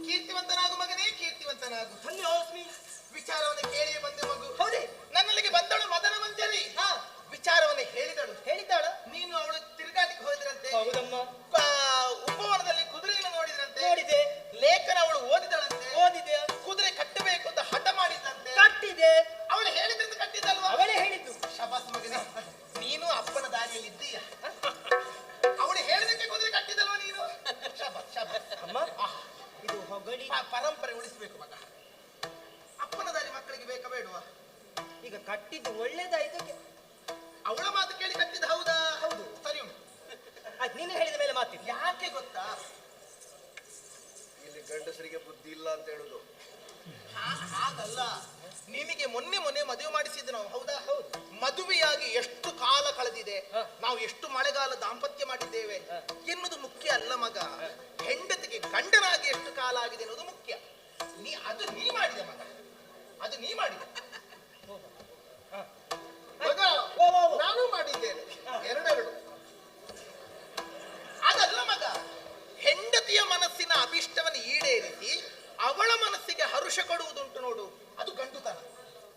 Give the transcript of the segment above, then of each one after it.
ಕೀರ್ತಿವಂತನಾಗು ಮಗನೇ, ಕೀರ್ತಿವಂತನಾಗು. ಧನ್ಯೋಸ್ಮಿ. ವಿಚಾರವನ್ನು ಕೇಳಿಯೇ ಬಂದೆ ಮಗು. ಹೌದೇ? ನನ್ನಲ್ಲಿಗೆ ಬಂದಳು ಮದನ ಮಂಜರಿ. ವಿಚಾರವನ್ನು ಹೇಳಿದಳು. ನೀನು ಅವಳು ತಿರುಗಾಟಕ್ಕೆ ಹೋದ್ರಂತೆ. ಹೌದಮ್ಮ. ಉಪವನದಲ್ಲಿ ಕುದುರೆಯನ್ನು ನೋಡಿದ್ರಂತೆ. ನೋಡಿದೆ. ಲೇಖನ ಅವಳು ಓದಿದಳಂತೆ. ಓದಿದೆ. ಕುದುರೆ ಕಟ್ಟಬೇಕು ಅಂತ ಹಠ ಮಾಡಿದ್ದಂತೆ. ಕಟ್ಟಿದೆ. ಅವಳು ಹೇಳಿದ್ರಿಂದ ಕಟ್ಟಿದ್ದಲ್ವಾ? ಅವಳೇ ಹೇಳಿದ್ದು. ಶಬಾಸ್ ಮಗನೇ, ನೀನು ಅಪ್ಪನ ದಾರಿಯಲ್ಲಿ ಇದ್ದೀಯ. ಅವಳು ಹೇಳಿದಕ್ಕೆ ಕುದುರೆ ಕಟ್ಟಿದಲ್ವಾ ನೀನು? ಶಬಾಸ್ ಶಬಾಸ್. ಅಮ್ಮ, ಇದು ಹೊಗಳಿ ಪರಂಪರೆ ಉಳಿಸಬೇಕು ಮಗ. ಅಪ್ಪನ ದಾರಿ ಮಕ್ಕಳಿಗೆ ಬೇಕಾ ಬೇಡುವ? ಈಗ ಕಟ್ಟಿದ್ದು ಒಳ್ಳೇದಾಯ್ತು. ಅವಳ ಮಾತು ಕೇಳಿ ಕಟ್ಟಿದ ಹೌದಾ? ಹೌದು, ಸರಿ ಉಂಟು. ಆಯ್ತು, ನೀನು ಹೇಳಿದ ಮೇಲೆ ಮಾತಿ. ಯಾಕೆ ಗೊತ್ತಾ? ಇಲ್ಲಿ ಗಂಡಸರಿಗೆ ಬುದ್ಧಿ ಇಲ್ಲ ಅಂತ ಹೇಳುದು. ಹಾಗಲ್ಲ, ನಿನಗೆ ಮೊನ್ನೆ ಮದುವೆ ಮಾಡಿಸಿದ್ದು ನಾವು. ಹೌದಾ? ಹೌದು. ಮದುವೆಯಾಗಿ ಎಷ್ಟು ಕಾಲ ಕಳೆದಿದೆ, ನಾವು ಎಷ್ಟು ಮಳೆಗಾಲ ದಾಂಪತ್ಯ ಮಾಡಿದ್ದೇವೆ ಎನ್ನುವುದು ಮುಖ್ಯ ಅಲ್ಲ ಮಗ. ಹೆಂಡತಿಗೆ ಗಂಡನಾಗಿ ಎಷ್ಟು ಕಾಲ ಆಗಿದೆ ಎನ್ನುವುದು ಮುಖ್ಯ. ಅದು ನೀ ಮಾಡಿದೆ ಮಗ, ಅದು ನೀ ಮಾಡಿದೆ ಮಗ. ನಾನು ಮಾಡಿದ್ದೇನೆ, ಎರಡೆರಡು. ಅದಲ್ಲ ಮಗ, ಹೆಂಡತಿಯ ಮನಸ್ಸಿನ ಅಭಿಷ್ಟವನ್ನು ಈಡೇರಿಸಿ ಅವಳ ಮನಸ್ಸಿಗೆ ಹರುಷ ಕೊಡುವುದುಂಟು ನೋಡು, ಅದು ಗಂಡುತನ.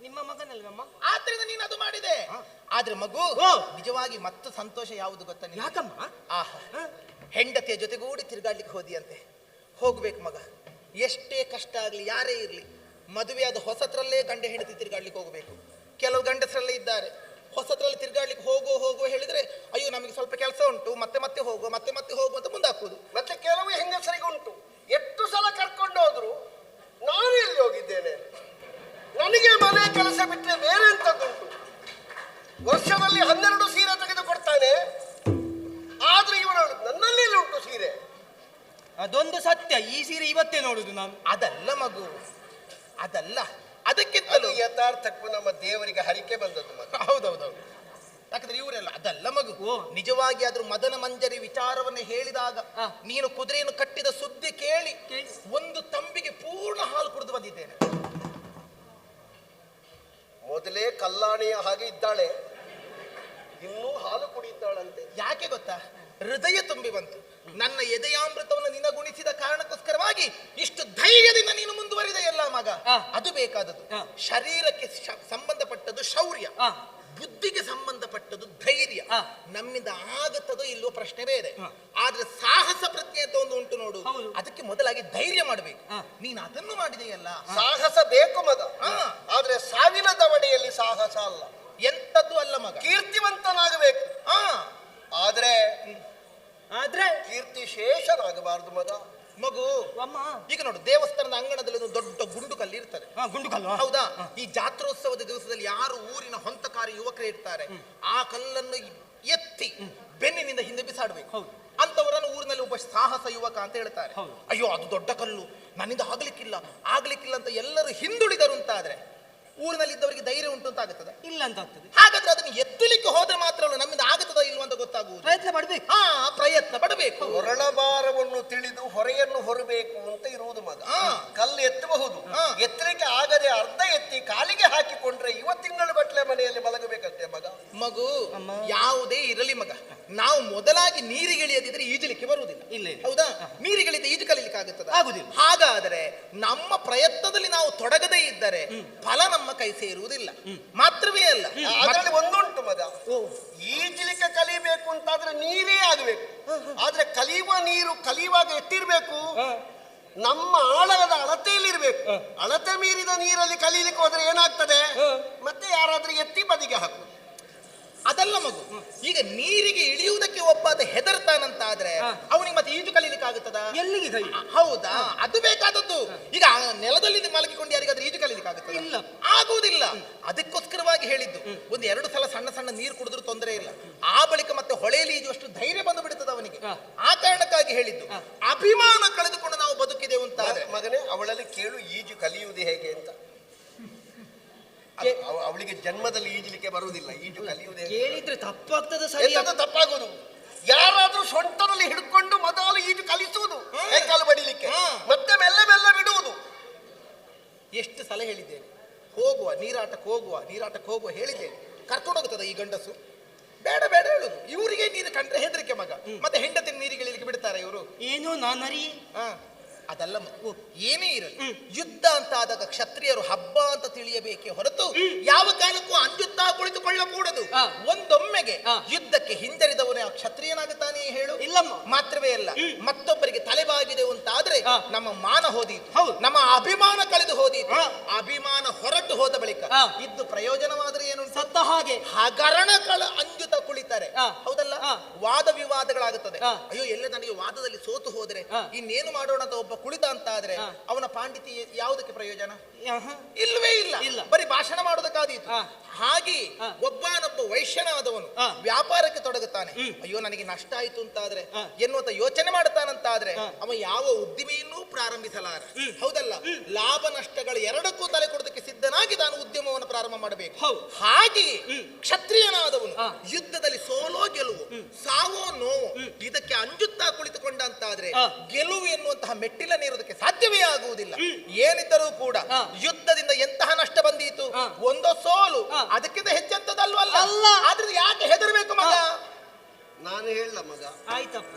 ನಿಮ್ಮ ಮಗನಲ್ವಮ್ಮ? ಆದ್ರಿಂದ ನೀನು ಅದು ಮಾಡಿದೆ. ಆದ್ರೆ ಮಗು, ನಿಜವಾಗಿ ಮತ್ತು ಸಂತೋಷ ಯಾವುದು ಗೊತ್ತಾ? ಯಾಕಮ್ಮ? ಆಹಾ, ಹೆಂಡತಿಯ ಜೊತೆಗೂಡಿ ತಿರುಗಾಡ್ಲಿಕ್ಕೆ ಹೋದಿಯಂತೆ. ಹೋಗ್ಬೇಕು ಮಗ, ಎಷ್ಟೇ ಕಷ್ಟ ಆಗ್ಲಿ, ಯಾರೇ ಇರ್ಲಿ, ಮದುವೆಯಾದ ಹೊಸತ್ರಲ್ಲೇ ಗಂಡ ಹೆಂಡತಿ ತಿರುಗಾಡ್ಲಿಕ್ಕೆ ಹೋಗಬೇಕು. ಕೆಲವು ಗಂಡಸರಲ್ಲೇ ಇದ್ದಾರೆ, ಹೊಸತ್ರಲ್ಲಿ ತಿರುಗಾಡ್ಲಿಕ್ಕೆ ಹೋಗೋ ಹೇಳಿದ್ರೆ ಅಯ್ಯೋ ನಮಗೆ ಸ್ವಲ್ಪ ಕೆಲಸ ಉಂಟು, ಮತ್ತೆ ಹೋಗು ಅಂತ ಮುಂದಾಕೋದು. ಮತ್ತೆ ಕೆಲವು ಹೆಂಗಸರಿಗೆ ಉಂಟು, ಎಷ್ಟು ಸಲ ಕರ್ಕೊಂಡು ಹೋದ್ರು ನಾನು ಎಲ್ಲಿ ಹೋಗಿದ್ದೇನೆ, ನನಗೆ ಮನೆ ಕೆಲಸ ಬಿಟ್ಟರೆ ಬೇರೆ ಎಂತದ್ದುಂಟು. ವರ್ಷದಲ್ಲಿ 12 ಸೀರೆ ತೆಗೆದು ಕೊಡ್ತಾನೆ, ಆದ್ರೆ ಇವಳು ನನ್ನಲ್ಲಿ ಉಂಟು ಸೀರೆ. ಅದೊಂದು ಸತ್ಯ. ಈ ಸೀರೆ ಇವತ್ತೇ ನೋಡುದು ನಾನು. ಅದಲ್ಲ ಮಗು, ಅದಲ್ಲ. ಅದಕ್ಕಿಂತ ಅದು ಯಥಾರ್ಥಕ್ಕೂ ನಮ್ಮ ದೇವರಿಗೆ ಹರಿಕೆ ಬಂದದ್ದು ಮಗ. ಹೌದೌದೌದು. ಯಾಕಂದ್ರೆ ಇವರೆಲ್ಲ ಅದಲ್ಲ ಮಗು. ನಿಜವಾಗಿ ಆದ್ರೂ ಮದನ ಮಂಜರಿ ವಿಚಾರವನ್ನು ಹೇಳಿದಾಗ, ನೀನು ಕುದುರೆಯನ್ನು ಕಟ್ಟಿದ ಸುದ್ದಿ ಕೇಳಿ ಒಂದು ತಂಬಿಗೆ ಪೂರ್ಣ ಹಾಲು ಕುಡಿದು ಬಂದಿದ್ದೇನೆ. ಮೊದಲೇ ಕಲ್ಲಾಣಿಯ ಹಾಗೆ ಇದ್ದಾಳೆ, ಇನ್ನೂ ಹಾಲು ಕುಡಿಯುತ್ತಾಳಂತೆ. ಯಾಕೆ ಗೊತ್ತಾ? ಹೃದಯ ತುಂಬಿ ಬಂತು. ನನ್ನ ಎದೆಯಾಮೃತವನ್ನು ನಿನಗುಣಿಸಿದ ಕಾರಣಕ್ಕೋಸ್ಕರವಾಗಿ ಇಷ್ಟು ಧೈರ್ಯದಿಂದ ನೀನು ಮುಂದುವರಿದ ಎಲ್ಲ ಮಗ. ಅದು ಬೇಕಾದದ್ದು. ಶರೀರಕ್ಕೆ ಸಂಬಂಧಪಟ್ಟದ್ದು ಶೌರ್ಯ, ಬುದ್ಧಿಗೆ ಸಂಬಂಧಪಟ್ಟದ್ದು ಧೈರ್ಯ. ನಮ್ಮಿಂದ ಆಗುತ್ತದೋ ಇಲ್ಲೋ ಪ್ರಶ್ನೆ ಬೇರೆ. ಆದ್ರೆ ಸಾಹಸ ಪ್ರಜ್ಞೆ ಅಂತ ಒಂದು ಉಂಟು ನೋಡು, ಅದಕ್ಕೆ ಮೊದಲಾಗಿ ಧೈರ್ಯ ಮಾಡಬೇಕು. ನೀನು ಅದನ್ನು ಮಾಡಿದೆಯಲ್ಲ. ಸಾಹಸ ಬೇಕು ಮಗ, ಆದ್ರೆ ಸಾವಿನ ದವಡೆಯಲ್ಲಿ ಸಾಹಸ ಅಲ್ಲ. ಎಂತದ್ದು ಅಲ್ಲ ಮಗ, ಕೀರ್ತಿವಂತನಾಗಬೇಕು. ಆದ್ರೆ ಕೀರ್ತಿ ಶೇಷನಾಗಬಾರದು ಮಗ. ಮಗು, ಅಮ್ಮ, ಈಗ ನೋಡು, ದೇವಸ್ಥಾನದ ಅಂಗಣದಲ್ಲಿ ಒಂದು ದೊಡ್ಡ ಗುಂಡು ಕಲ್ಲು ಇರ್ತದೆ. ಗುಂಡು ಕಲ್ಲು, ಹೌದಾ? ಈ ಜಾತ್ರೋತ್ಸವದ ದಿವಸದಲ್ಲಿ ಯಾರು ಊರಿನ ಹೊಂತಕಾರಿ ಯುವಕರು ಇರ್ತಾರೆ, ಆ ಕಲ್ಲನ್ನು ಎತ್ತಿ ಬೆನ್ನಿನಿಂದ ಹಿಂದೆ ಬಿಸಾಡಬೇಕು. ಅಂತವರನ್ನು ಊರಿನಲ್ಲಿ ಒಬ್ಬ ಸಾಹಸ ಯುವಕ ಅಂತ ಹೇಳ್ತಾರೆ. ಅಯ್ಯೋ ಅದು ದೊಡ್ಡ ಕಲ್ಲು, ನನ್ನಿಂದ ಆಗ್ಲಿಕ್ಕಿಲ್ಲ ಅಂತ ಎಲ್ಲರೂ ಹಿಂದುಳಿದರು ಅಂತಾದ್ರೆ ಊರಿನಲ್ಲಿ ಇದ್ದವರಿಗೆ ಧೈರ್ಯ ಉಂಟು ಅಂತ ಆಗುತ್ತದೆ? ಇಲ್ಲ ಅಂತ ಆಗ್ತದೆ. ಹಾಗಾದ್ರೆ ಅದನ್ನು ಎತ್ತಲಿಕ್ಕೆ ಹೋದ್ರೆ ಮಾತ್ರ ಅಲ್ಲ, ನಮ್ಮಿಂದ ಆಗುತ್ತದೋ ಇಲ್ವ ಅಂತ ಗೊತ್ತಾಗುವುದು. ಪ್ರಯತ್ನ ಪಡಬೇಕು. ಪ್ರಯತ್ನ ಪಡಬೇಕು. ಹೊರಳಭಾರವನ್ನು ತಿಳಿದು ಹೊರೆಯನ್ನು ಹೊರಬೇಕು ಅಂತ ಇರುವುದು ಮಗ. ಕಲ್ಲು ಎತ್ತಬಹುದು, ಎತ್ತಲಿಕ್ಕೆ ಆಗದೆ ಅರ್ಧ ಎತ್ತಿ ಕಾಲಿಗೆ ಹಾಕಿಕೊಂಡ್ರೆ ಇವತ್ತಿಂಗಳು ಗಟ್ಟಲೆ ಮನೆಯಲ್ಲಿ ಮಲಗಬೇಕಷ್ಟೇ ಮಗ. ಮಗು, ಯಾವುದೇ ಇರಲಿ ಮಗ, ನಾವು ಮೊದಲಾಗಿ ನೀರಿಗಿಳಿಯದಿದ್ರೆ ಈಜಲಿಕ್ಕೆ ಬರುವುದಿಲ್ಲ. ಇಲ್ಲ, ಹೌದಾ? ನೀರಿಗಿಳಿದ ಈಜು ಕಲೀಲಿಕ್ಕೆ ಆಗುತ್ತದೆ? ಆಗುದಿಲ್ಲ. ಹಾಗಾದರೆ ನಮ್ಮ ಪ್ರಯತ್ನದಲ್ಲಿ ನಾವು ತೊಡಗದೇ ಇದ್ದರೆ ಫಲ ನಮ್ಮ ಕೈ ಸೇರುವುದಿಲ್ಲ. ಮಾತ್ರವೇ ಅಲ್ಲ, ಅದರಲ್ಲಿ ಒಂದುಂಟು ಮಗ, ಈಜಲಿಕ್ಕೆ ಕಲಿಬೇಕು ಅಂತಾದ್ರೆ ನೀರೇ ಆಗಬೇಕು. ಆದ್ರೆ ಕಲಿಯುವ ನೀರು ಕಲಿಯುವಾಗ ಎಷ್ಟಿರ್ಬೇಕು? ನಮ್ಮ ಆಳದ ಅಳತೆಯಲ್ಲಿರ್ಬೇಕು. ಅಳತೆ ಮೀರಿದ ನೀರಲ್ಲಿ ಕಲೀಲಿಕ್ಕೆ ಹೋದ್ರೆ ಏನಾಗ್ತದೆ? ಮತ್ತೆ ಯಾರಾದ್ರೂ ಎತ್ತಿ ಬದಿಗೆ ಹಾಕು. ಅದಲ್ಲ ಮಗು, ಈಗ ನೀರಿಗೆ ಇಳಿಯುವುದಕ್ಕೆ ಒಬ್ಬ ಹೆದರ್ತಾನಂತಾದ್ರೆ ಅವನಿಗೆ ಮತ್ತೆ ಈಜು ಕಲೀಲಿಕ್ಕೆ ಆಗುತ್ತದ? ಎಲ್ಲಿಗೆ ಕೈ? ಹೌದಾ? ಅದು ಬೇಕಾದದ್ದು. ಈಗ ನೆಲದಲ್ಲಿ ಮಲಗಿಕೊಂಡು ಯಾರಿಗಾದ್ರೂ ಈಜು ಕಲೀಲಿಕ್ಕೆ ಆಗುತ್ತದೆ? ಇಲ್ಲ, ಆಗುವುದಿಲ್ಲ. ಅದಕ್ಕೋಸ್ಕರವಾಗಿ ಹೇಳಿದ್ದು, ಒಂದು 2 ಸಲ ಸಣ್ಣ ನೀರು ಕುಡಿದ್ರೂ ತೊಂದರೆ ಇಲ್ಲ. ಆ ಬಳಿಕ ಮತ್ತೆ ಹೊಳೆಯಲ್ಲಿ ಈಜುವಷ್ಟು ಧೈರ್ಯ ಬಂದು ಬಿಡುತ್ತದೆ ಅವನಿಗೆ. ಆ ಕಾರಣಕ್ಕಾಗಿ ಹೇಳಿದ್ದು. ಅಭಿಮಾನ ಕಳೆದುಕೊಂಡು ನಾವು ಬದುಕಿದೆವು ಅಂತ ಮಗನೇ, ಅವಳಲ್ಲಿ ಕೇಳು, ಈಜು ಕಲಿಯುವುದು ಹೇಗೆ ಅಂತ. ಅವಳಿಗೆ ಜನ್ಮದಲ್ಲಿ ಈಜಲಿಕ್ಕೆ ಬರುವುದಿಲ್ಲ, ಈಜು ಕಲಿಯುವುದೇ. ಹೇಳಿದ್ರೆ ತಪ್ಪಾಗ್ತದೆ. ತಪ್ಪಾಗುವುದು. ಯಾರಾದ್ರೂ ಸೊಂಟದಲ್ಲಿ ಹಿಡ್ಕೊಂಡು ಮೊದಲು ಈಜು ಕಲಿಸುವುದು, ಕೈಕಾಲು ಬಡಿಲಿಕ್ಕೆ, ಮತ್ತೆ ಮೆಲ್ಲ ಮೆಲ್ಲ ಬಿಡುವುದು. ಎಷ್ಟು ಸಲ ಹೇಳಿದ್ದೇನೆ, ನೀರಾಟಕ್ಕೆ ಹೋಗುವ ಹೇಳಿದ್ದೇನೆ. ಕರ್ಕೊಂಡು ಹೋಗುತ್ತದೆ ಈ ಗಂಡಸು? ಬೇಡ ಹೇಳುದು. ಇವರಿಗೆ ನೀರು ಕಂಡ್ರೆ ಹೆದರಿಕೆ ಮಗ. ಮತ್ತೆ ಹೆಂಡತಿ ನೀರಿಗೆ ಇಳಿಲಿಕ್ಕೆ ಬಿಡ್ತಾರೆ ಇವರು? ಏನೋ ನಾನರಿ. ಅದಲ್ಲ ಏನೇ ಇರಲಿ, ಯುದ್ಧ ಅಂತ ಆದಾಗ ಕ್ಷತ್ರಿಯರು ಹಬ್ಬ ಅಂತ ತಿಳಿಯಬೇಕೇ ಹೊರತು ಯಾವ ಕಾಲಕ್ಕೂ ಅಂಜುತ್ತಾ ಕುಳಿತುಕೊಳ್ಳಕೂಡದು. ಒಂದೊಮ್ಮೆಗೆ ಯುದ್ಧಕ್ಕೆ ಹಿಂಜರಿದವನೇ ಆ ಕ್ಷತ್ರಿಯನಾಗುತ್ತಾನೆ ಹೇಳು? ಇಲ್ಲಮ್ಮ. ಮಾತ್ರವೇ ಅಲ್ಲ, ಮತ್ತೊಬ್ಬರಿಗೆ ತಲೆಬಾಗಿದೆ ಅಂತಾದ್ರೆ ನಮ್ಮ ಮಾನ ಹೋದೀತು, ನಮ್ಮ ಅಭಿಮಾನ ಕಳೆದು ಹೋದೀತು. ಅಭಿಮಾನ ಹೊರಟು ಹೋದ ಬಳಿಕ ಇದ್ದು ಪ್ರಯೋಜನವಾದ್ರೆ ಏನು? ಸತ್ತ ಹಾಗೆ ಹಗರಣಗಳ ಅಂಜುತ ಕುಳಿತಾರೆ, ಹೌದಲ್ಲ? ವಾದ ವಿವಾದಗಳಾಗುತ್ತದೆ. ಅಯ್ಯೋ, ಎಲ್ಲ ನನಗೆ ವಾದದಲ್ಲಿ ಸೋತು ಹೋದ್ರೆ ಇನ್ನೇನು ಮಾಡೋಣ ಅಂತ ಒಬ್ಬ ಕುಳಿತ ಅಂತ ಆದ್ರೆ ಅವನ ಪಾಂಡಿತ್ಯ ಯಾವುದಕ್ಕೆ ಪ್ರಯೋಜನ? ಇಲ್ವೇ ಇಲ್ಲ, ಬರೀ ಭಾಷಣ ಮಾಡೋದಕ್ಕಾದೀತು. ಹಾಗೆ ಒಬ್ಬನೊಬ್ಬ ವೈಶ್ಯನಾದವನು ವ್ಯಾಪಾರಕ್ಕೆ ತೊಡಗುತ್ತಾನೆ. ಅಯ್ಯೋ, ನನಗೆ ನಷ್ಟ ಆಯ್ತು ಅಂತಾದ್ರೆ ಎನ್ನುವಂತ ಯೋಚನೆ ಮಾಡ್ತಾನಂತಾದ್ರೆ ಅವ ಯಾವ ಉದ್ದಿಮೆಯನ್ನೂ ಪ್ರಾರಂಭಿಸಲಾರ, ಹೌದಲ್ಲ? ಲಾಭ ನಷ್ಟಗಳ ಎರಡಕ್ಕೂ ತಲೆ ಕೊಡೋದಕ್ಕೆ ಸಿದ್ಧನಾಗಿ ತಾನು ಉದ್ಯಮವನ್ನು ಪ್ರಾರಂಭ ಮಾಡಬೇಕು. ಹಾಗೆಯೇ ಕ್ಷತ್ರಿಯನಾದವನು ಯುದ್ಧದಲ್ಲಿ ಸೋಲೋ ಗೆಲುವು, ಸಾವೋ ನೋವು ಇದಕ್ಕೆ ಅಂಜುತ್ತಾ ಕುಳಿತುಕೊಂಡ ಅಂತಾದ್ರೆ ಗೆಲುವು ಎನ್ನುವಂತಹ ಮೆಟ್ಟಿಲನ್ನೇರೋದಕ್ಕೆ ಸಾಧ್ಯವೇ ಆಗುವುದಿಲ್ಲ. ಏನಿದ್ದರೂ ಕೂಡ ಯುದ್ಧದಿಂದ ಎಂತಹ ನಷ್ಟ ಬಂದೀತು, ಒಂದೋ ಸೋಲು, ಅದಕ್ಕಿಂತ ಹೆಚ್ಚಂತದಲ್ವಲ್ಲ. ಆದ್ರೆ ಯಾಕೆ ಹೆದರ್ಬೇಕು ಮಗ? ನಾನು ಹೇಳ ಮಗ, ಆಯ್ತಪ್ಪ.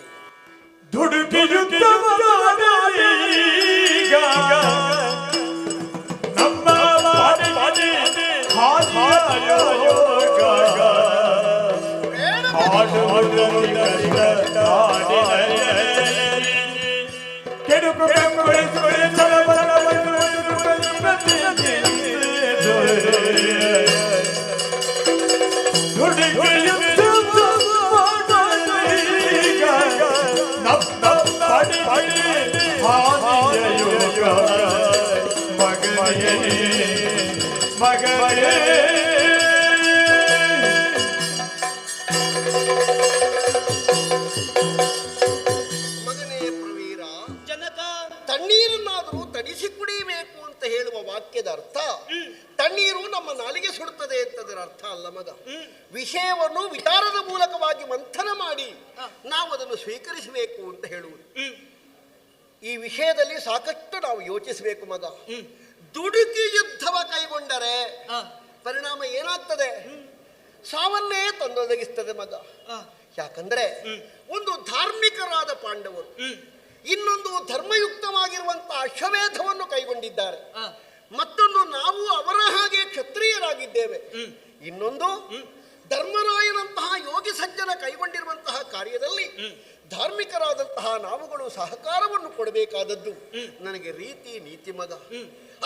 ದುಡುಕಿ ಯುದ್ಧವೀಗ ನಮ್ಮ ಪಾಡಿ ಹಾಯೋಗ ಕೆಡುಕು ಮಗನೇ ಪ್ರವೀರ, ಜನಕ ತಣ್ಣೀರನ್ನಾದರೂ ತಡಿಸಿ ಕುಡಿಯಬೇಕು ಅಂತ ಹೇಳುವ ವಾಕ್ಯದ ಅರ್ಥ ತಣ್ಣೀರು ನಮ್ಮ ನಾಲಿಗೆ ಸುಡುತ್ತದೆ ಅಂತದರ ಅರ್ಥ ಅಲ್ಲ ಮಗ. ವಿಷಯವನ್ನು ವಿಚಾರದ ಮೂಲಕವಾಗಿ ಮಂಥನ ಮಾಡಿ ನಾವು ಅದನ್ನು ಸ್ವೀಕರಿಸಬೇಕು ಅಂತ ಹೇಳುವುದು. ಈ ವಿಷಯದಲ್ಲಿ ಸಾಕಷ್ಟು ನಾವು ಯೋಚಿಸಬೇಕು ಮಗ. ದುಡುಕಿ ಯುದ್ಧವ ಕೈಗೊಂಡರೆ ಪರಿಣಾಮ ಏನಾಗ್ತದೆ? ಸಾವನ್ನೇ ತಂದೊದಗಿಸ್ತದೆ ಮಗ. ಯಾಕಂದ್ರೆ ಒಂದು ಧಾರ್ಮಿಕರಾದ ಪಾಂಡವರು ಇನ್ನೊಂದು ಧರ್ಮಯುಕ್ತವಾಗಿರುವಂತಹ ಅಶ್ವಮೇಧವನ್ನು ಕೈಗೊಂಡಿದ್ದಾರೆ. ಮತ್ತೊಂದು ನಾವು ಅವರ ಹಾಗೆ ಕ್ಷತ್ರಿಯರಾಗಿದ್ದೇವೆ. ಇನ್ನೊಂದು ಧರ್ಮರಾಯನಂತಹ ಯೋಗಿ ಸಜ್ಜನ ಕೈಗೊಂಡಿರುವಂತಹ ಕಾರ್ಯದಲ್ಲಿ ಧಾರ್ಮಿಕರಾದಂತಹ ನಾವುಗಳು ಸಹಕಾರವನ್ನು ಕೊಡಬೇಕಾದದ್ದು ನನಗೆ ರೀತಿ ನೀತಿ ಮಗ.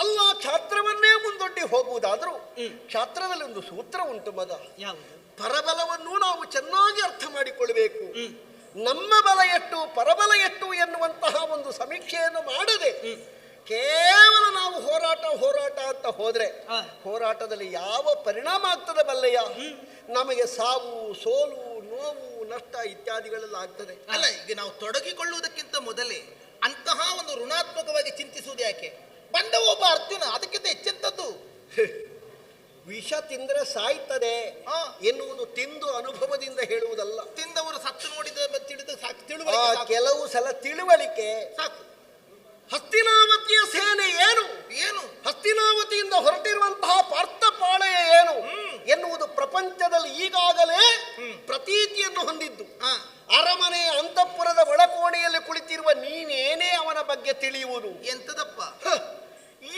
ಅಲ್ಲ, ಕ್ಷಾತ್ರವನ್ನೇ ಮುಂದೊಡ್ಡಿ ಹೋಗುವುದಾದರೂ ಕ್ಷಾತ್ರದಲ್ಲಿ ಒಂದು ಸೂತ್ರ ಉಂಟು ಮಗ. ಪರಬಲವನ್ನು ನಾವು ಚೆನ್ನಾಗಿ ಅರ್ಥ ಮಾಡಿಕೊಳ್ಳಬೇಕು. ನಮ್ಮ ಬಲ ಎಷ್ಟು, ಪರಬಲ ಎಷ್ಟು ಎನ್ನುವಂತಹ ಒಂದು ಸಮೀಕ್ಷೆಯನ್ನು ಮಾಡದೆ ಕೇವಲ ನಾವು ಹೋರಾಟ ಅಂತ ಹೋದ್ರೆ ಹೋರಾಟದಲ್ಲಿ ಯಾವ ಪರಿಣಾಮ ಆಗ್ತದೆ ಬಲ್ಲೆಯ? ನಮಗೆ ಸಾವು, ಸೋಲು, ನೋವು, ನಷ್ಟ ಇತ್ಯಾದಿಗಳೆಲ್ಲ ಆಗ್ತದೆ. ಅಲ್ಲ, ಈಗ ನಾವು ತೊಡಗಿಕೊಳ್ಳುವುದಕ್ಕಿಂತ ಮೊದಲೇ ಅಂತಹ ಒಂದು ಋಣಾತ್ಮಕವಾಗಿ ಚಿಂತಿಸುವುದು ಯಾಕೆ? ಬಂದ ಒಬ್ಬ ಅರ್ಜುನ, ಅದಕ್ಕಿಂತ ಹೆಚ್ಚೆಂತದ್ದು? ವಿಷ ತಿಂದ್ರೆ ಸಾಯ್ತದೆ ಎನ್ನುವುದು ತಿಂದು ಅನುಭವದಿಂದ ಹೇಳುವುದಲ್ಲ. ತಿಂದವರು ಸತ್ತು ನೋಡಿದ ತಿಳಿದು ಕೆಲವು ಸಲ ತಿಳುವಳಿಕೆ ಸಾಕು. ಹಸ್ತಿನಾವತಿಯ ಸೇನೆ ಏನು, ಹಸ್ತಿನಾವತಿಯಿಂದ ಹೊರಟಿರುವಂತಹ ಪಾರ್ಥಪಾಳೆಯ ಏನು ಎನ್ನುವುದು ಪ್ರಪಂಚದಲ್ಲಿ ಈಗಾಗಲೇ ಪ್ರತೀತಿಯನ್ನು ಹೊಂದಿದ್ದು. ಅರಮನೆ ಅಂತಃಪುರದ ಒಳಕೋಣೆಯಲ್ಲಿ ಕುಳಿತಿರುವ ನೀನೇನೇ ಅವನ ಬಗ್ಗೆ ತಿಳಿಯುವುದು ಎಂತದಪ್ಪ?